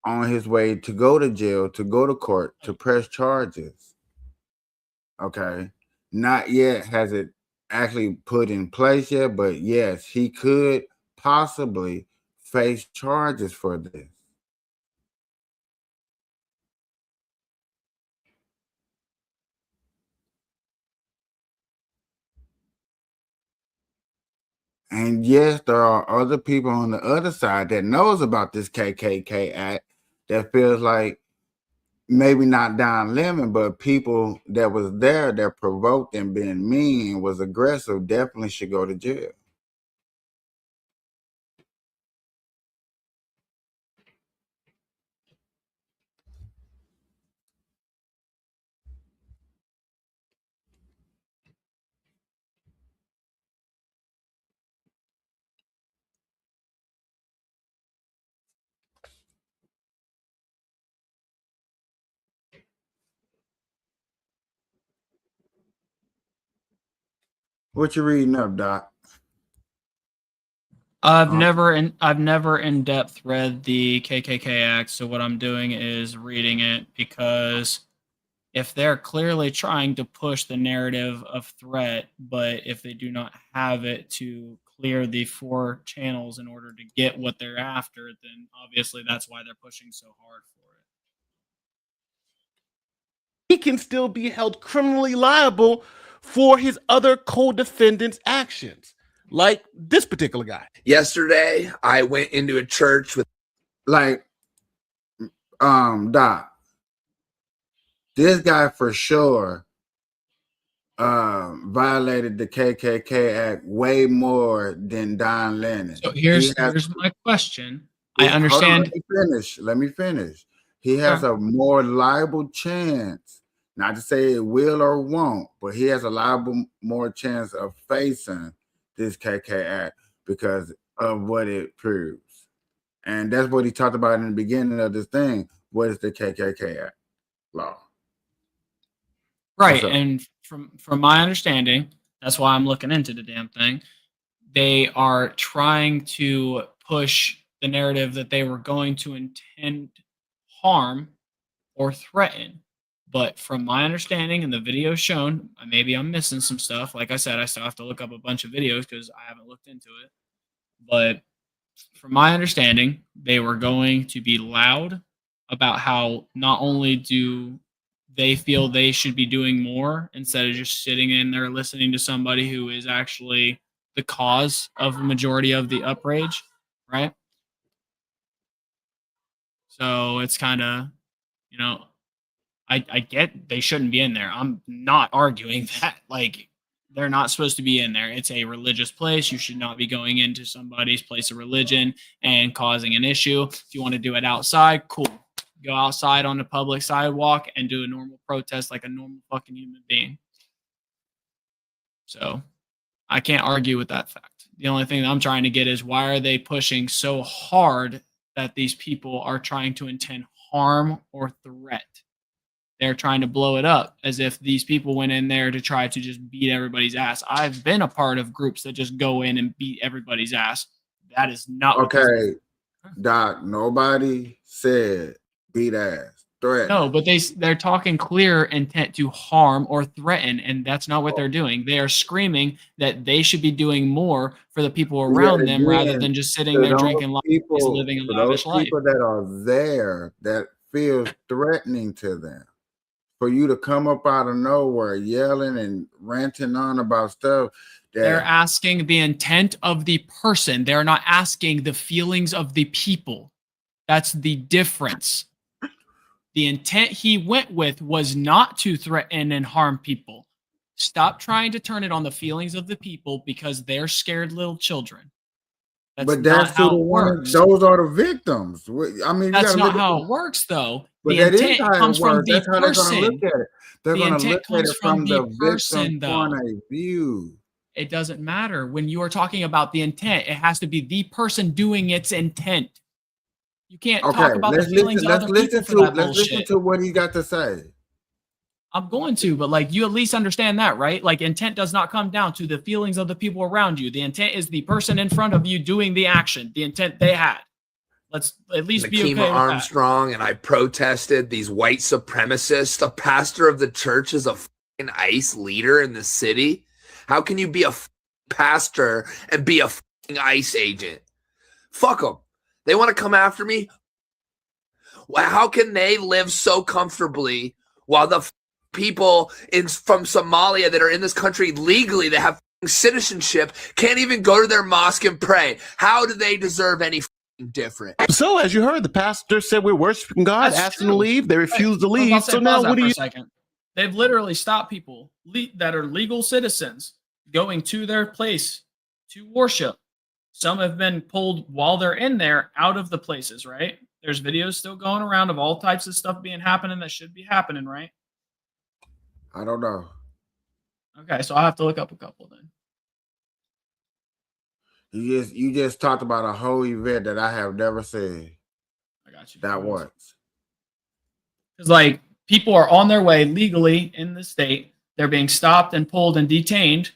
on his way to go to jail, to go to court, to press charges. Okay. Not yet has it actually put in place yet, but yes, he could possibly face charges for this. And yes, there are other people on the other side that knows about this KKK Act that feels like maybe not Don Lemon, but people that was there that provoked and being mean, was aggressive, definitely should go to jail. What you reading up, Doc? I've never in depth read the KKK Act, so what I'm doing is reading it, because if they're clearly trying to push the narrative of threat, but if they do not have it to clear the 4 channels in order to get what they're after, then obviously that's why they're pushing so hard for it. He can still be held criminally liable for his other co-defendants' actions, like this particular guy. Yesterday, I went into a church with Doc. This guy for sure violated the KKK Act way more than Don Lemon. So here's my question. I understand. Let me finish. He has a more liable chance, not to say it will or won't, but he has a liable more chance of facing this KK Act because of what it proves. And that's what he talked about in the beginning of this thing. What is the KKK Act law? Right, and from my understanding, that's why I'm looking into the damn thing. They are trying to push the narrative that they were going to intend harm or threaten. But from my understanding and the video shown, maybe I'm missing some stuff. Like I said, I still have to look up a bunch of videos because I haven't looked into it. But from my understanding, they were going to be loud about how not only do they feel they should be doing more instead of just sitting in there listening to somebody who is actually the cause of the majority of the outrage, right? So it's kind of, I get they shouldn't be in there. I'm not arguing that. Like, they're not supposed to be in there. It's a religious place. You should not be going into somebody's place of religion and causing an issue. If you want to do it outside, cool. go outside on a public sidewalk and do a normal protest like a normal fucking human being. So I can't argue with that fact. The only thing that I'm trying to get is why are they pushing so hard that these people are trying to intend harm or threat? They're trying to blow it up as if these people went in there to try to just beat everybody's ass. I've been a part of groups that just go in and beat everybody's ass. That is not what this is. Doc, nobody said beat ass, threat. No, but they're talking clear intent to harm or threaten, and that's not what they're doing. They are screaming that they should be doing more for the people around them rather than just sitting there drinking lattes, living a lavish life. People that are there that feels threatening to them. For you to come up out of nowhere yelling and ranting on about stuff. They're asking the intent of the person. They're not asking the feelings of the people. That's the difference. The intent he went with was not to threaten and harm people. Stop trying to turn it on the feelings of the people because they're scared little children. But that's how it works. Those are the victims. I mean, that's not how it works, though. But the intent comes from the person. They're the going to intent look at comes it from the person, victim though. point of view. It doesn't matter. When you are talking about the intent, it has to be the person doing its intent. You can't talk about the feelings of other people for that bullshit. Let's listen to what he got to say. I'm going to, but like you at least understand that, right? Like intent does not come down to the feelings of the people around you. The intent is the person in front of you doing the action, the intent they had. Let's at least be okay with Armstrong that. And I protested these white supremacists. The pastor of the church is a fucking ICE leader in the city. How can you be a pastor and be a fucking ICE agent? Fuck them. They want to come after me. Well, how can they live so comfortably while the people from Somalia that are in this country legally that have citizenship can't even go to their mosque and pray? How do they deserve any different? So, as you heard, the pastor said we're worshiping God, asked them to leave. They refused to leave. So now what do you? They've literally stopped people that are legal citizens going to their place to worship. Some have been pulled while they're in there out of the places, right? There's videos still going around of all types of stuff happening that should be happening, right? I don't know. Okay, so I'll have to look up a couple then. You just talked about a whole event that I have never seen. I got you. That once. Because like people are on their way legally in the state. They're being stopped and pulled and detained,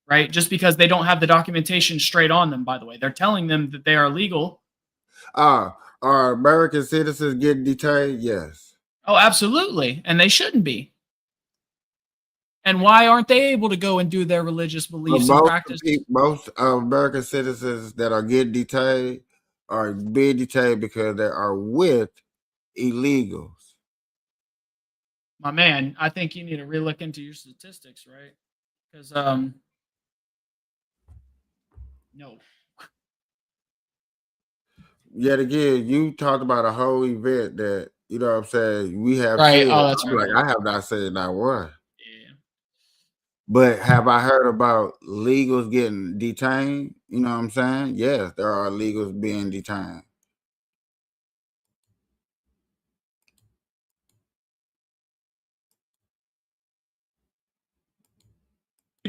right? Just because they don't have the documentation straight on them, by the way. They're telling them that they are legal. Are American citizens getting detained? Yes. Oh, absolutely. And they shouldn't be. And why aren't they able to go and do their religious beliefs and practice? Most American citizens that are getting detained are being detained because they are with illegals. My man, I think you need to relook into your statistics, right? Because no. Yet again, you talked about a whole event that, you know what I'm saying, we have right. seen. Oh, that's right. Like, I have not seen that one. Yeah. But have I heard about legals getting detained? You know what I'm saying? Yes, there are illegals being detained.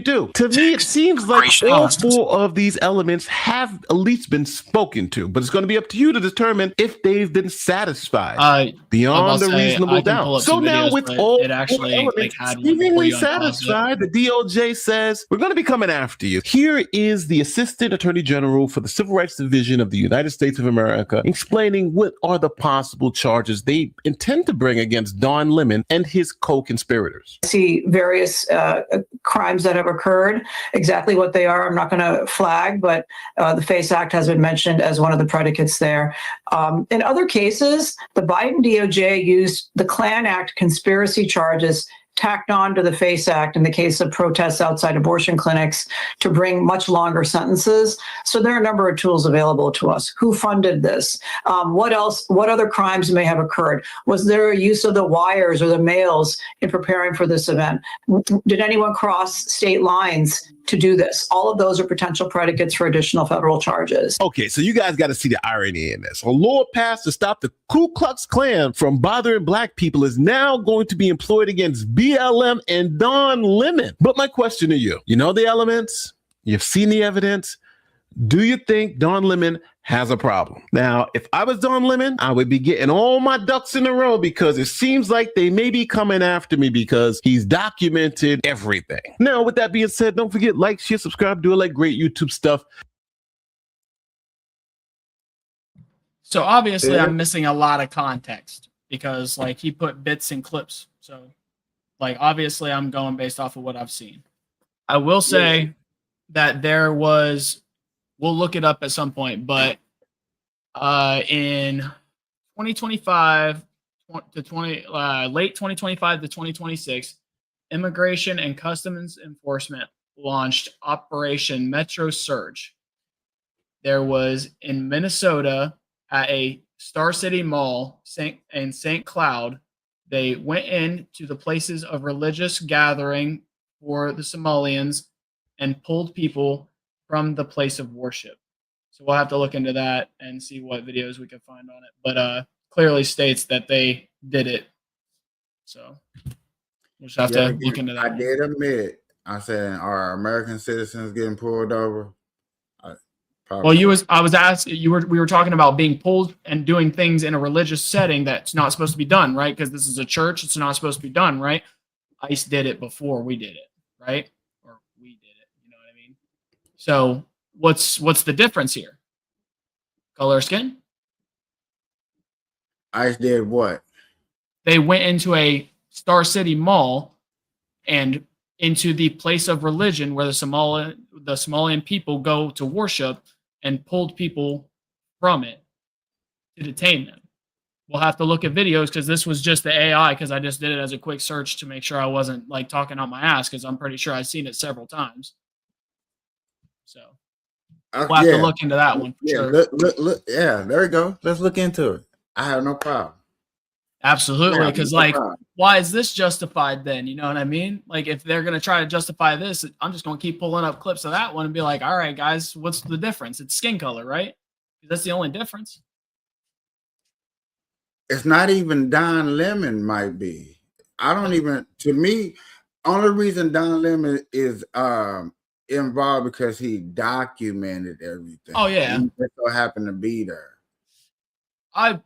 Do. To me, it seems like all four of these elements have at least been spoken to, but it's going to be up to you to determine if they've been satisfied beyond a reasonable doubt. So now, with all it actually elements seemingly satisfied, the DOJ says we're going to be coming after you. Here is the Assistant Attorney General for the Civil Rights Division of the United States of America explaining what are the possible charges they intend to bring against Don Lemon and his co-conspirators. See various crimes that have occurred. Exactly what they are, I'm not going to flag, but the FACE Act has been mentioned as one of the predicates there. In other cases, the Biden DOJ used the Klan Act conspiracy charges tacked on to the FACE Act in the case of protests outside abortion clinics to bring much longer sentences. So there are a number of tools available to us. Who funded this? What else? What other crimes may have occurred? Was there a use of the wires or the mails in preparing for this event? Did anyone cross state lines to do this? All of those are potential predicates for additional federal charges. Okay, so you guys got to see the irony in this. A law passed to stop the Ku Klux Klan from bothering black people is now going to be employed against BLM and Don Lemon. But my question to you, you know the elements, you've seen the evidence. Do you think Don Lemon has a problem? Now, if I was Don Lemon, I would be getting all my ducks in a row because it seems like they may be coming after me because he's documented everything. Now, with that being said, don't forget, like, share, subscribe, do all that great YouTube stuff. So obviously I'm missing a lot of context because like he put bits and clips. So like obviously I'm going based off of what I've seen. I will say that there was, we'll look it up at some point, but in 2025 to late 2025 to 2026, Immigration and Customs Enforcement launched Operation Metro Surge. There was in Minnesota at a Star City Mall in St. Cloud, they went into the places of religious gathering for the Somalians and pulled people from the place of worship. So we'll have to look into that and see what videos we can find on it. But clearly states that they did it. So we'll just have to look into that. I did admit, I said, are American citizens getting pulled over? Well, we were talking about being pulled and doing things in a religious setting that's not supposed to be done, right? Because this is a church, it's not supposed to be done, right? ICE did it before we did it, right? Or we did it, you know what I mean? So what's the difference here? Color of skin? ICE did what? They went into a Star City Mall and into the place of religion where the Somalian people go to worship and pulled people from it to detain them. We'll have to look at videos because this was just the AI because I just did it as a quick search to make sure I wasn't like talking on my ass because I'm pretty sure I've seen it several times. So we'll have to look into that one for sure. Look, yeah, there we go. Let's look into it. I have no problem. Absolutely, because like, why is this justified then? You know what I mean? Like, if they're gonna try to justify this, I'm just gonna keep pulling up clips of that one and be like, all right, guys, what's the difference? It's skin color, right? That's the only difference. It's not even Don Lemon might be. I don't even, to me, only reason Don Lemon is involved because he documented everything. Oh yeah. He just so happened to be there. I'm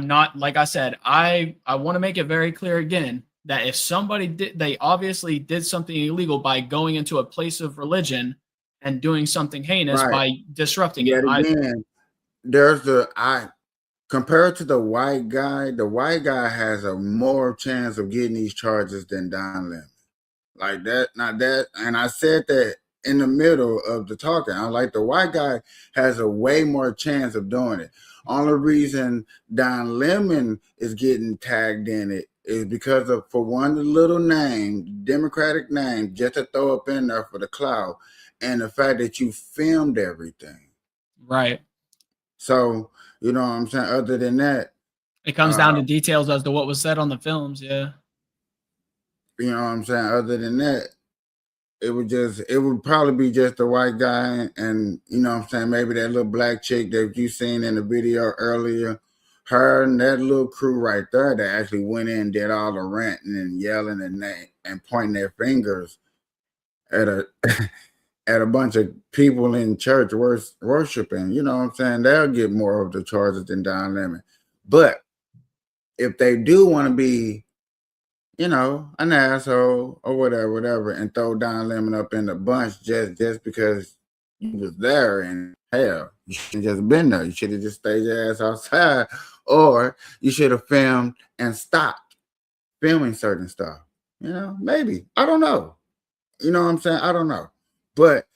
not, like I said, I want to make it very clear again that if somebody they obviously did something illegal by going into a place of religion and doing something heinous by disrupting it. Again, compared to the white guy has a more chance of getting these charges than Don Lemon. Like that, not that, and I said that in the middle of the talking. I'm like, the white guy has a way more chance of doing it. Only reason Don Lemon is getting tagged in it is because of, for one little name, Democratic name, just to throw up in there for the clout, and the fact that you filmed everything. Right. So, you know what I'm saying? Other than that, it comes down to details as to what was said on the films. Yeah. You know what I'm saying? Other than that, it would probably be just the white guy and, you know what I'm saying, maybe that little black chick that you seen in the video earlier, her and that little crew right there that actually went in and did all the ranting and yelling and pointing their fingers at a bunch of people in church worshiping. You know what I'm saying? They'll get more of the charges than Don Lemon. But if they do want to be, you know, an asshole or whatever, and throw Don Lemon up in the bunch just because he was there, and hell, you should have just been there. You should have just stayed your ass outside, or you should have filmed and stopped filming certain stuff. You know, maybe. I don't know. You know what I'm saying? I don't know. But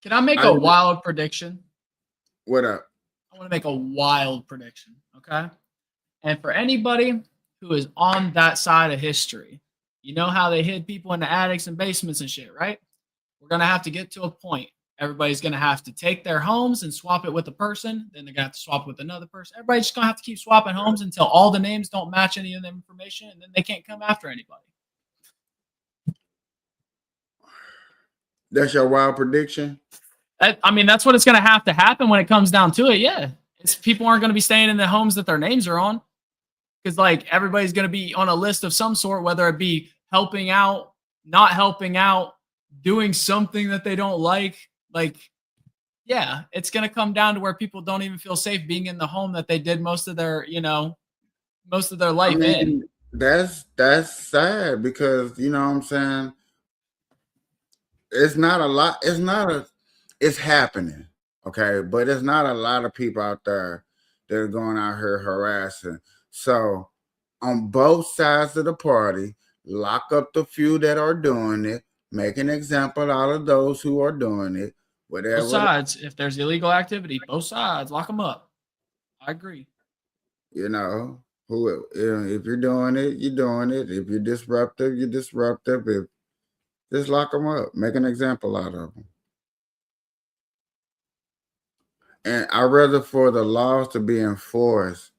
can I make a wild prediction? What up? I want to make a wild prediction, okay? And for anybody who is on that side of history, You know how they hid people in the attics and basements and shit, right? We're going to have to get to a point. Everybody's going to have to take their homes and swap it with a person. Then they're going to have to swap with another person. Everybody's just going to have to keep swapping homes until all the names don't match any of the information, and then they can't come after anybody. That's your wild prediction? I mean, that's what it's going to have to happen when it comes down to it. Yeah. It's people aren't going to be staying in the homes that their names are on. Because, like, everybody's going to be on a list of some sort, whether it be helping out, not helping out, doing something that they don't like. Like, yeah, it's going to come down to where people don't even feel safe being in the home that they did most of their life in. That's sad because, you know what I'm saying? It's not a lot. It's happening. Okay. But there's not a lot of people out there that are going out here harassing. So on both sides of the party, lock up the few that are doing it, make an example out of those who are doing it. Whatever. Both sides. If there's illegal activity, both sides, lock them up. I agree. You know, if you're doing it, you're doing it. If you're disruptive, you're disruptive. Just lock them up. Make an example out of them. And I'd rather for the laws to be enforced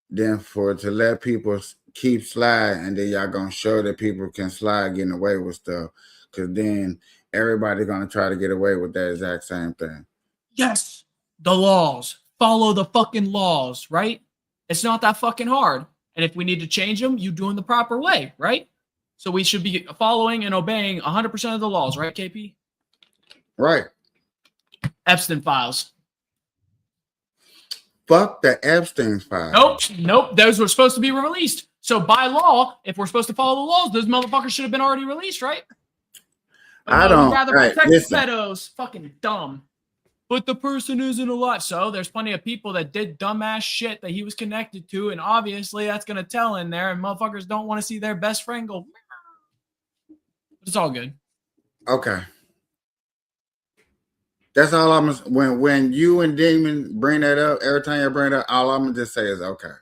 than to let people keep sliding, and then y'all gonna show that people can slide getting away with stuff, because then everybody's gonna try to get away with that exact same thing. Yes, the laws. Follow the fucking laws, right? It's not that fucking hard. And if we need to change them, you do them the proper way, right? So we should be following and obeying 100% of the laws, right, KP? Right. Epstein files. Fuck the Epstein files. Nope. Those were supposed to be released. So by law, if we're supposed to follow the laws, those motherfuckers should have been already released, right? But I don't. Rather Right, protect listen. the pedos. Fucking dumb. But the person isn't alive. So there's plenty of people that did dumbass shit that he was connected to, and obviously that's gonna tell in there, and motherfuckers don't want to see their best friend go. But it's all good. Okay. That's all I'm when you and Demon bring that up, every time you bring it up, all I'm gonna just say is okay.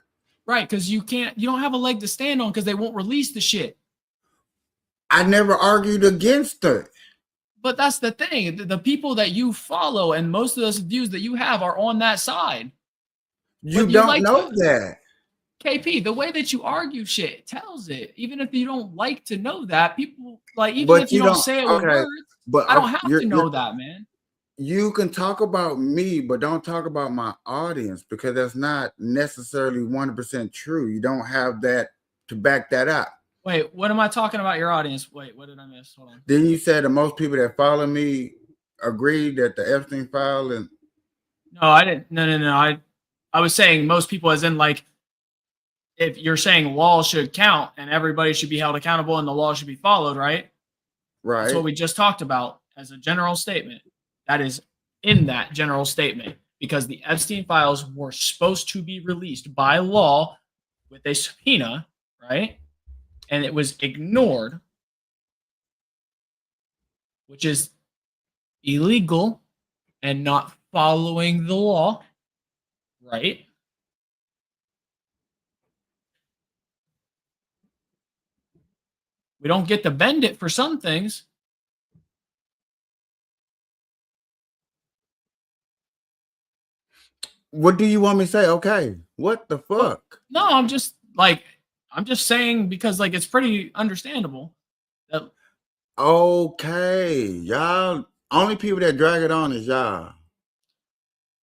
Right, because you don't have a leg to stand on because they won't release the shit. I never argued against it. But that's the thing. The people that you follow and most of those views that you have are on that side. You don't know that. KP, the way that you argue shit tells it. Even if you don't like to know that, people like even if you don't say it with words, but I don't have to know that, man. You can talk about me, but don't talk about my audience, because that's not necessarily 100% true. You don't have that to back that up. Wait, what am I talking about your audience? Wait, what did I miss? Hold on. Then you said that most people that follow me agree that the Epstein file and No, I didn't. No. I was saying most people, as in like, if you're saying laws should count and everybody should be held accountable and the law should be followed, right? Right. That's what we just talked about as a general statement. That is in that general statement, because the Epstein files were supposed to be released by law with a subpoena, right? And it was ignored, which is illegal and not following the law, right? We don't get to bend it for some things. What do you want me to say? Okay. What the fuck? No, I'm just saying, because like it's pretty understandable that. Okay, y'all. Only people that drag it on is y'all.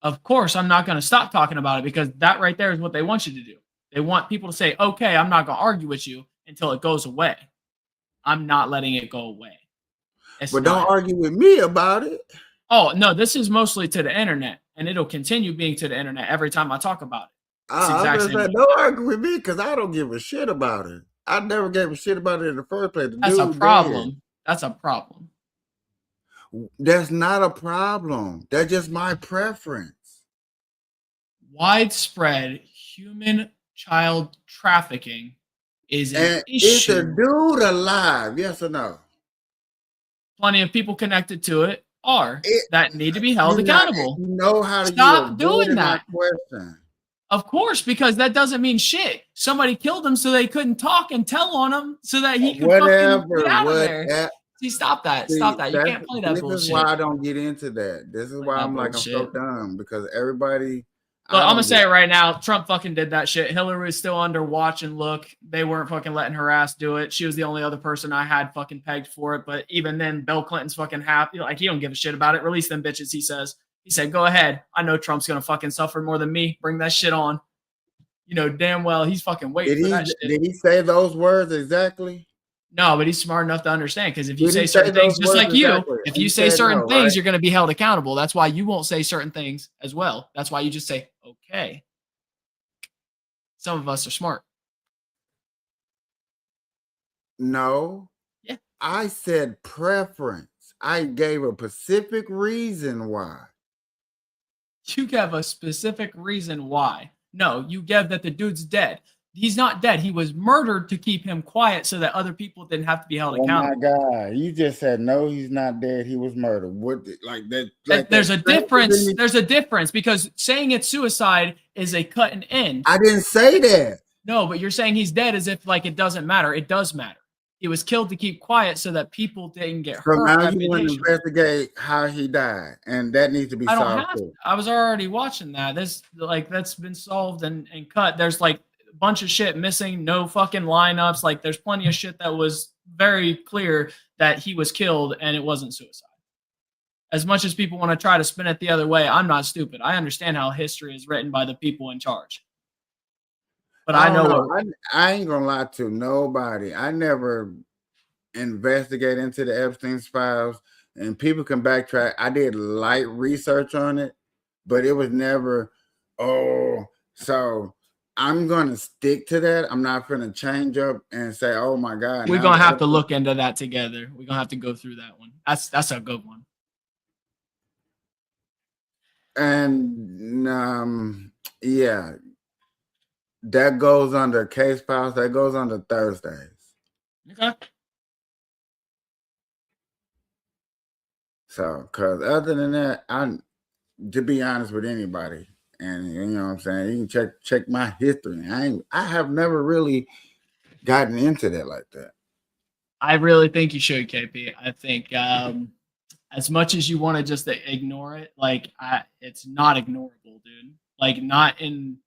Of course, I'm not going to stop talking about it, because that right there is what they want you to do. They want people to say, okay, I'm not going to argue with you until it goes away. I'm not letting it go away. But don't argue with me about it. Oh, no, this is mostly to the internet, and it'll continue being to the internet every time I talk about it. I was gonna say, don't argue with me, because I don't give a shit about it. I never gave a shit about it in the first place. That's a problem. That's a problem. That's not a problem. That's just my preference. Widespread human child trafficking is an issue. Is a dude alive? Yes or no? Plenty of people connected to it that need to be held accountable. You know how to stop doing that. Question. Of course, because that doesn't mean shit. Somebody killed him so they couldn't talk and tell on him so that he could fucking get out of there. See, stop that. Stop that. You can't play that This bullshit. is why I don't get into that. This is why I'm like, I'm so dumb because everybody. Look, I'm gonna say it right now. Trump fucking did that shit. Hillary was still under watch and look. They weren't fucking letting her ass do it. She was the only other person I had fucking pegged for it. But even then, Bill Clinton's fucking happy. Like, he don't give a shit about it. Release them bitches, he says. He said, go ahead. I know Trump's gonna fucking suffer more than me. Bring that shit on. You know damn well he's fucking waiting for that shit. Did he say those words exactly? No, but he's smart enough to understand, because if you say certain things, just like you, if you say certain things, you're going to be held accountable. That's why you won't say certain things as well. That's why you just say, okay. Some of us are smart. No. Yeah. I said preference. I gave a specific reason why. You gave a specific reason why. No, you gave that the dude's dead. He's not dead. He was murdered to keep him quiet so that other people didn't have to be held accountable. Oh my God. You just said, no, he's not dead. He was murdered. What, like that? Like there's a difference. There's a difference, because saying it's suicide is a cut and end. I didn't say that. No, but you're saying he's dead as if like it doesn't matter. It does matter. He was killed to keep quiet so that people didn't get hurt. So now you want to investigate how he died, and that needs to be solved. I don't have to. I was already watching that. This that's been solved and cut. There's like a bunch of shit missing, no fucking lineups. Like there's plenty of shit that was very clear that he was killed and it wasn't suicide. As much as people want to try to spin it the other way, I'm not stupid. I understand how history is written by the people in charge. But I know I ain't gonna lie to nobody. I never investigate into the Epstein files, and people can backtrack. I did light research on it, but it was never. Oh, so I'm gonna stick to that. I'm not gonna change up and say, "Oh my God." We're gonna have to look into that together. We're gonna have to go through that one. That's a good one. And yeah. That goes under case files. That goes under Thursdays. Okay. So, because other than that, to be honest with anybody, and you know what I'm saying, you can check my history. I have never really gotten into that like that. I really think you should, KP. I think as much as you want to just ignore it, like it's not ignorable, dude. Like not in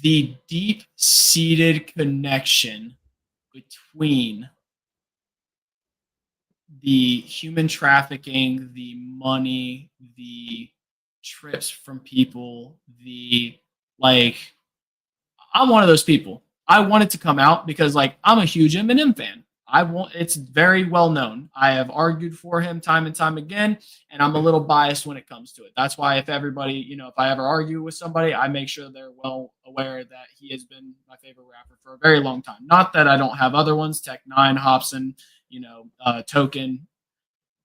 the deep-seated connection between the human trafficking, the money, the trips from people, I'm one of those people. I want it to come out because I'm a huge Eminem fan. It's very well known. I have argued for him time and time again, and I'm a little biased when it comes to it. That's why if everybody, if I ever argue with somebody, I make sure they're well aware that he has been my favorite rapper for a very long time. Not that I don't have other ones, Tech Nine, Hobson, Token,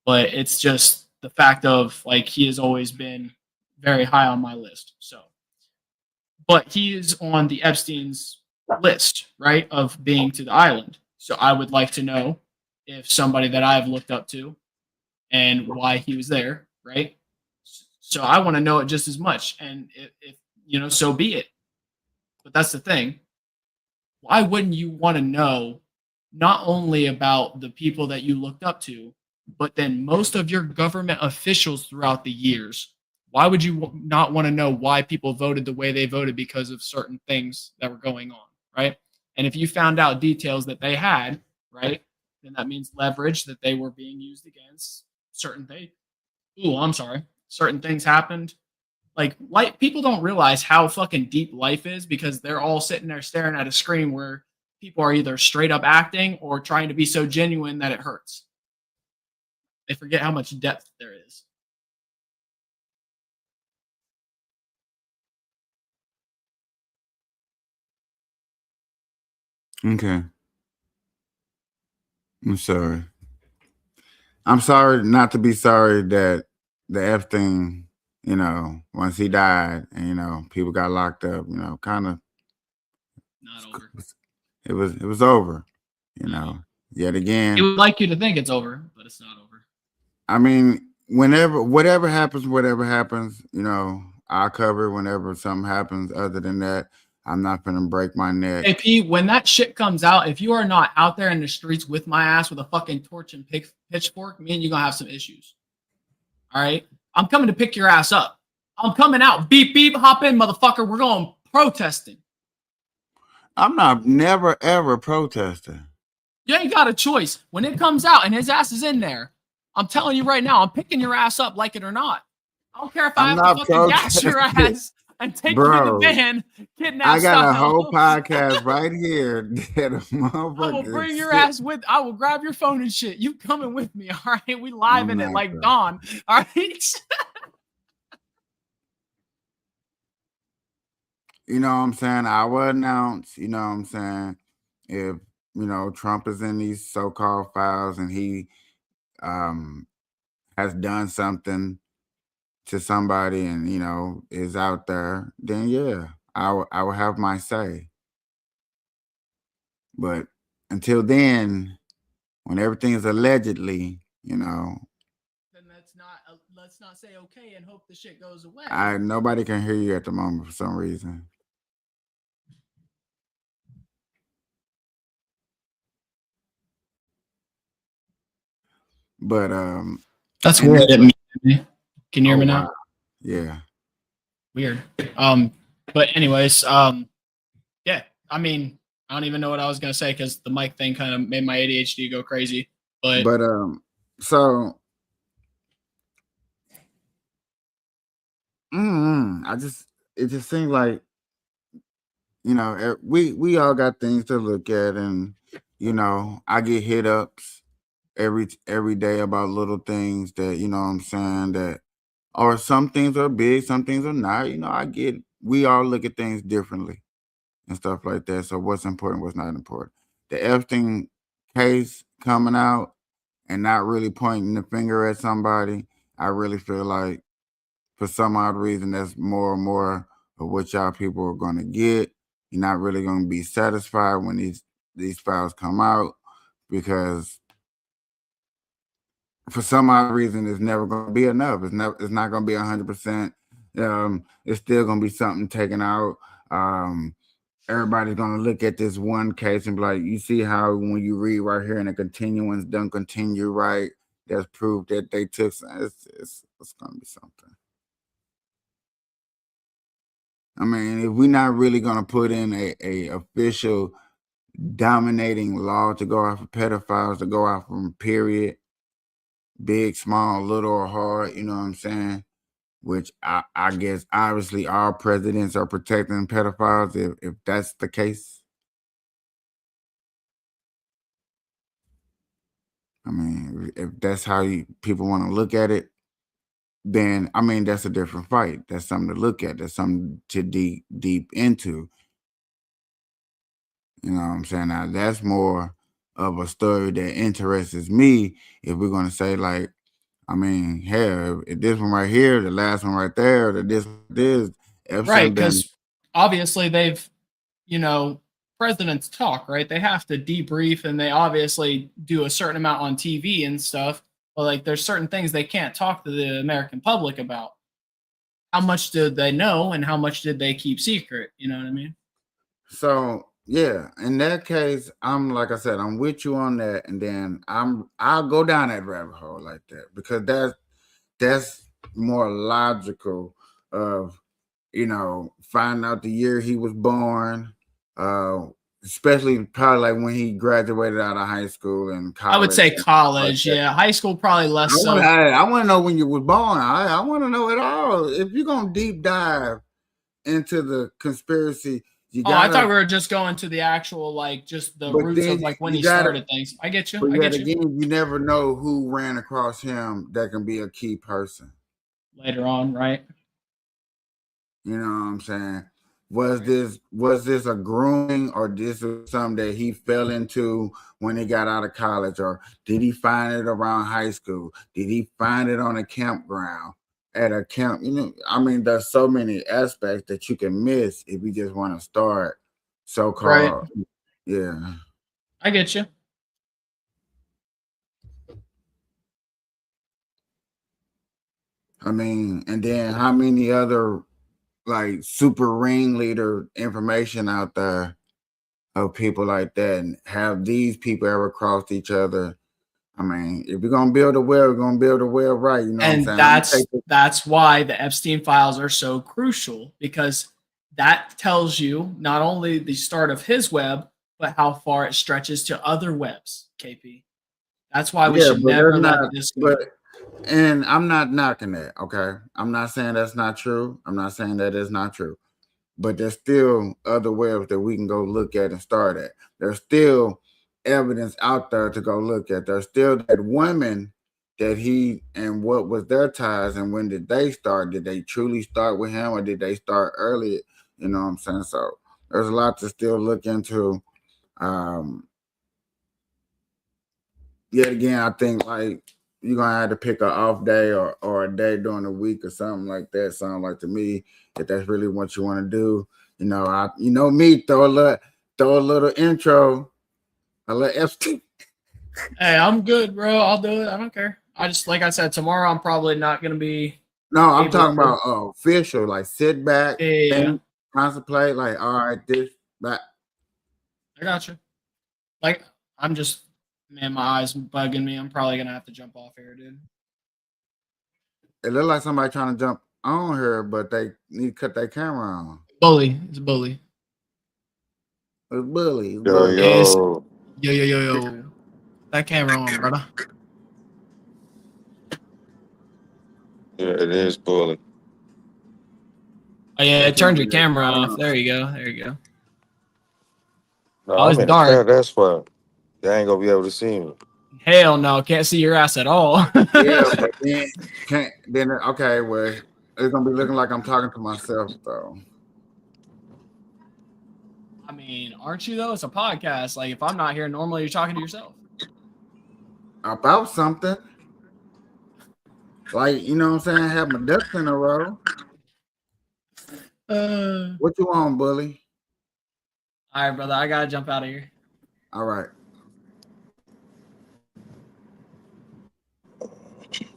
but it's just the fact of he has always been very high on my list. So, but he is on the Epstein's list, right, of being to the island. So I would like to know if somebody that I've looked up to and why he was there, right? So I want to know it just as much. And if so be it. But that's the thing. Why wouldn't you want to know not only about the people that you looked up to, but then most of your government officials throughout the years? Why would you not want to know why people voted the way they voted because of certain things that were going on, right? And if you found out details that they had, right, then that means leverage that they were being used against certain things. Certain things happened. People don't realize how fucking deep life is because they're all sitting there staring at a screen where people are either straight up acting or trying to be so genuine that it hurts. They forget how much depth there is. Okay. I'm sorry. I'm sorry not to be sorry that the Epstein, once he died and, people got locked up, kind of. Not over. It was over, yet again. He would like you to think it's over, but it's not over. I mean, whatever happens, I'll cover it whenever something happens. Other than that, I'm not gonna break my neck. Hey P, when that shit comes out, if you are not out there in the streets with my ass with a fucking torch and pitchfork, me and you gonna have some issues. All right, I'm coming to pick your ass up. I'm coming out. Beep beep, hop in, motherfucker. We're going protesting. I'm not never ever protesting. You ain't got a choice. When it comes out and his ass is in there, I'm telling you right now, I'm picking your ass up, like it or not. I don't care if I I'm have to not fucking gas your protesting. ass and take Bro, you in the van, kidnap I got a style. whole podcast right here that a motherfucker I will bring your sit- ass with. I will grab your phone and shit. You coming with me? All right, we live I'm in it not, like bro. Dawn. All right. You know what I'm saying? I will announce, you know what I'm saying, if Trump is in these so-called files and he has done something to somebody and is out there, then yeah, I will have my say. But until then, when everything is allegedly, Then let's not say okay and hope the shit goes away. nobody can hear you at the moment for some reason. But That's weird. Can you hear me now? Wow. Yeah. Weird. But anyways, yeah. I mean, I don't even know what I was gonna say because the mic thing kind of made my ADHD go crazy. But so it just seems like we all got things to look at, and I get hit ups every day about little things that what I'm saying, that or some things are big, some things are not. I get, we all look at things differently and stuff like that. So what's important, what's not important. The Epstein case coming out and not really pointing the finger at somebody, I really feel like for some odd reason that's more and more of what y'all people are going to get. You're not really going to be satisfied when these files come out, because for some odd reason it's never going to be enough. It's not going to be 100%. It's still going to be something taken out. Everybody's going to look at this one case and be like, you see how when you read right here and the continuance don't continue right, that's proof that they took it's going to be something. I mean, if we're not really going to put in a official dominating law to go after pedophiles, to go after them, period, big, small, little, or hard, you know what I'm saying? Which I guess obviously all presidents are protecting pedophiles if that's the case. I mean, if that's how people want to look at it, then I mean that's a different fight. That's something to look at. That's something to deep into. You know what I'm saying? Now that's more of a story that interests me. If we're gonna say, like, I mean, hell, if this one right here, the last one right there, this, right, because obviously they've, presidents talk, right? They have to debrief and they obviously do a certain amount on TV and stuff. But like, there's certain things they can't talk to the American public about. How much did they know and how much did they keep secret? You know what I mean? So yeah, in that case, like I said, I'm with you on that, and then I'll go down that rabbit hole like that, because that's more logical of finding out the year he was born, especially probably like when he graduated out of high school and college. I would say college, like yeah. High school probably less so. I want to know when you were born. I want to know it all. If you're gonna deep dive into the conspiracy, I thought we were just going to the actual, like, just the roots of like when he started things. I get you. But yet again, you never know who ran across him that can be a key person later on, right? You know what I'm saying? Was this a grooming, or this was something that he fell into when he got out of college, or did he find it around high school? Did he find it on a campground at a camp? I mean, there's so many aspects that you can miss if you just want to start so-called. Right. Yeah. I get you. I mean, and then how many other like super ringleader information out there of people like that, and have these people ever crossed each other. I mean, if you're gonna build a well, we're gonna build a well right. You know And what I'm saying? that's why the Epstein files are so crucial, because that tells you not only the start of his web, but how far it stretches to other webs, KP. That's why we should But never they're let not. this go. But and I'm not knocking that. Okay, I'm not saying that's not true. I'm not saying that is not true. But there's still other webs that we can go look at and start at. There's still evidence out there to go look at. There's still that woman that he, and what was their ties and when did they start? Did they truly start with him or did they start early? You know what I'm saying? So there's a lot to still look into. Yet again, I think like you're gonna have to pick an off day or a day during the week or something like that. Sound like to me if that's really what you want to do. You know me, throw a little intro, a little Epstein. Hey, I'm good, bro. I'll do it. I don't care. I just, like I said, tomorrow I'm probably not gonna be. No, I'm able talking to- about official, like sit back, Yeah. think, contemplate, like all right, this, that. I got you. Like, I'm just, man, my eyes bugging me. I'm probably gonna have to jump off here, dude. It looked like somebody trying to jump on here, but they need to cut their camera on. Bully. It's a bully. It's bully. It's Yo, bully. yo. Yo. That camera on, brother. Yeah, it is bullying. Oh yeah, it turned your camera off. There you go. No, Oh, I'm it's in the dark. car, that's why. They ain't gonna be able to see me. Hell no, can't see your ass at all. Yeah, but then okay, well, it's gonna be looking like I'm talking to myself though. I mean, aren't you though? It's a podcast. Like, if I'm not here, normally you're talking to yourself. About something. Like, you know what I'm saying? Have my ducks in a row. What you on, bully? All right, brother. I gotta jump out of here. All right.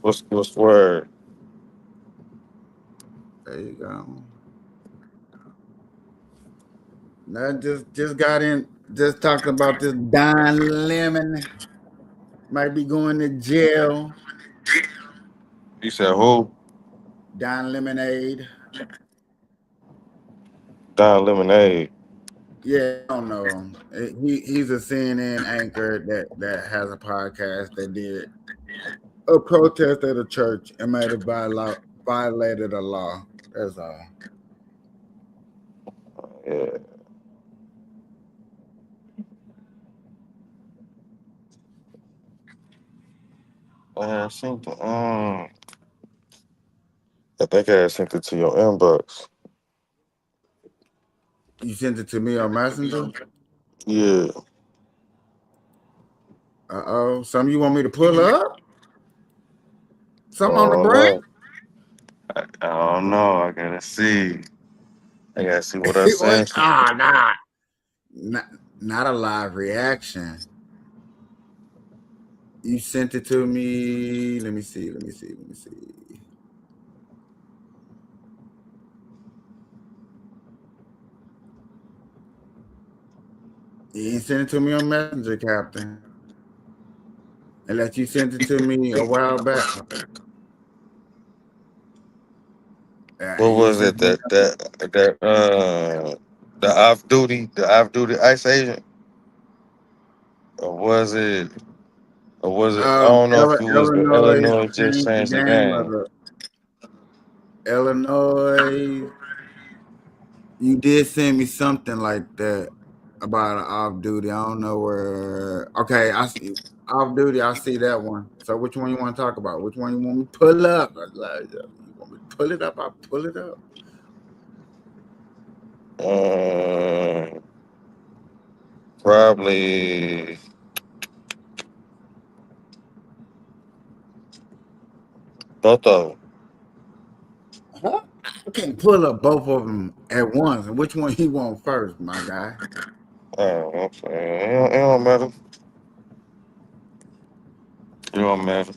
What's the word? There you go. Now just got in, just talking about this Don Lemon. Might be going to jail. You said who? Don Lemonade. Don Lemonade. Yeah, I don't know him. He's a CNN anchor that has a podcast that did a protest at a church and made it violated a law. That's all. Yeah. I sent the I think I sent it to your inbox. You sent it to me on Messenger? Yeah. Uh-oh. Something you want me to pull up? Something on the Oh brain? no. I don't know. I gotta see. I gotta see what I sent. Not a live reaction. You sent it to me. Let me see. You ain't sent it to me on Messenger, Captain. Unless you sent it to me a while back. What was it? The off duty ICE agent? Or was it I don't know if it was the Illinois Illinois just changed the changed the game of game. the Illinois. You did send me something like that about an off duty. I don't know where. Okay, I see off duty. I see that one. So which one you want to talk about? Which one you want me to pull up? You want me to pull it up? I'll pull it up. Probably both of them. Huh? I can't pull up both of them at once. And which one you want first, my guy? Oh, okay. It don't matter. It don't matter.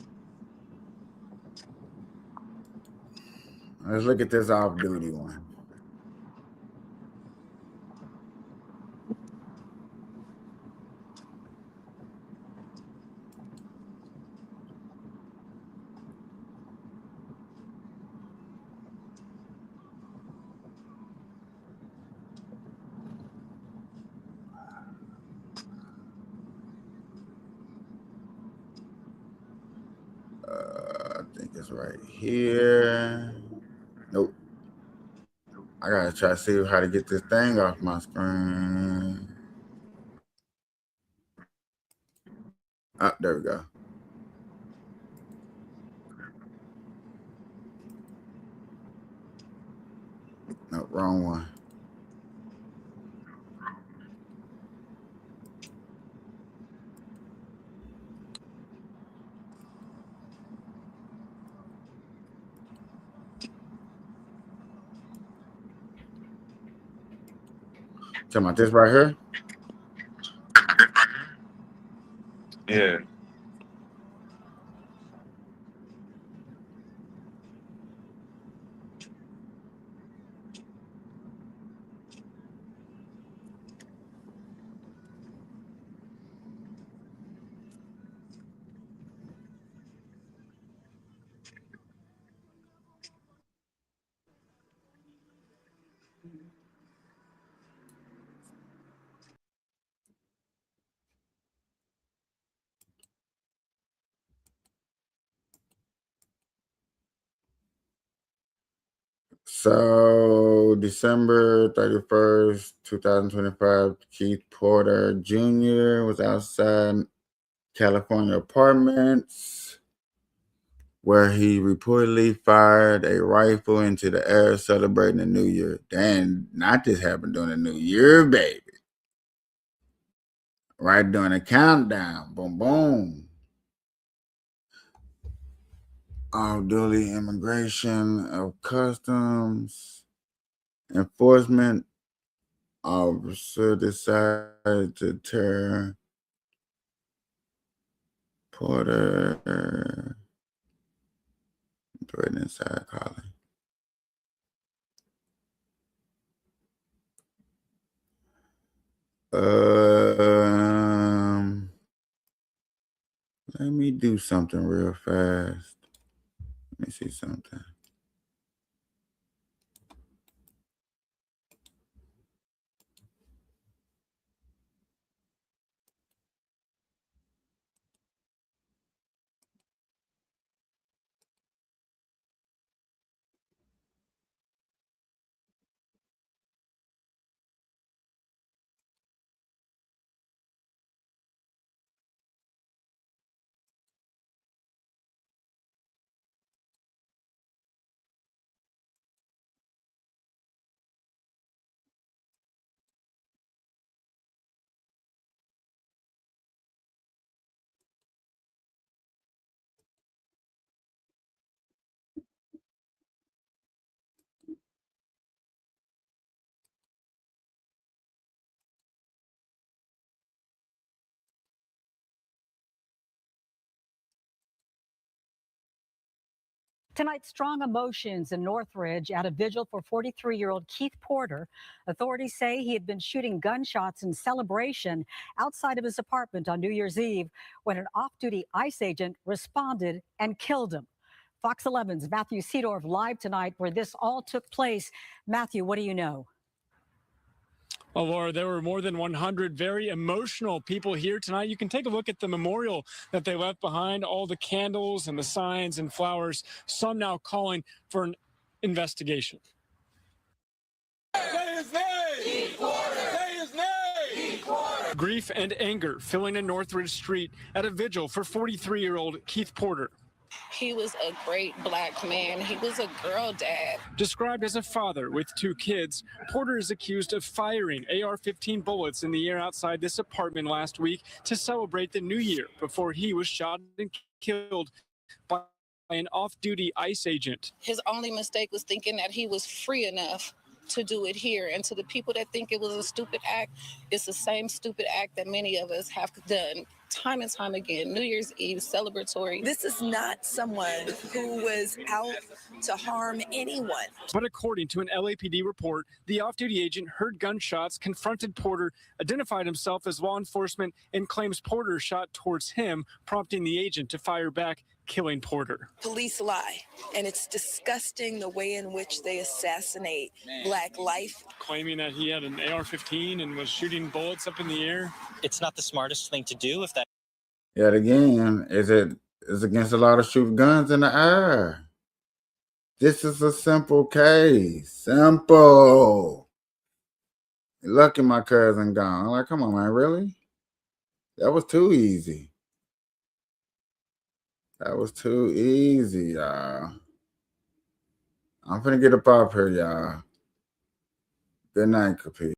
Let's look at this off duty one. this right here. Nope. I gotta try to see how to get this thing off my screen. Ah, there we go. No, wrong one. Talking about this right here? Yeah. So December 31st, 2025, Keith Porter Jr. was outside California apartments where he reportedly fired a rifle into the air celebrating the New Year. Damn, not this happened during the New Year, baby. Right during the countdown. Boom, boom. Duly Immigration of Customs Enforcement officer decided to tear Porter put it inside collar. Let me do something real fast. Let me see something. Tonight, strong emotions in Northridge at a vigil for 43-year-old Keith Porter. Authorities say he had been shooting gunshots in celebration outside of his apartment on New Year's Eve when an off-duty ICE agent responded and killed him. Fox 11's Matthew Seedorf live tonight where this all took place. Matthew, what do you know? Oh, Laura, there were more than 100 very emotional people here tonight. You can take a look at the memorial that they left behind, all the candles and the signs and flowers, some now calling for an investigation. Say his name! Keith Porter! Say his name! Keith Porter! Grief and anger filling a Northridge street at a vigil for 43-year-old Keith Porter. He was a great black man. He was a girl dad. Described as a father with 2 kids, Porter is accused of firing AR-15 bullets in the air outside this apartment last week to celebrate the new year before he was shot and killed by an off-duty ICE agent. His only mistake was thinking that he was free enough to do it here. And to the people that think it was a stupid act, it's the same stupid act that many of us have done time and time again. New Year's Eve celebratory. This is not someone who was out to harm anyone. But according to an LAPD report, the off-duty agent heard gunshots, confronted Porter, identified himself as law enforcement, and claims Porter shot towards him, prompting the agent to fire back, killing Porter. Police lie, and it's disgusting the way in which they assassinate black life. Claiming that he had an AR-15 and was shooting bullets up in the air. It's not the smartest thing to do if that. Yet again, is it It's against the law to shoot guns in the air. This is a simple case. Simple. Lucky my cousin gone. I'm like, come on, man, really? That was too easy. That was too easy, y'all. I'm finna get up off here, y'all. Good night, Kapeash.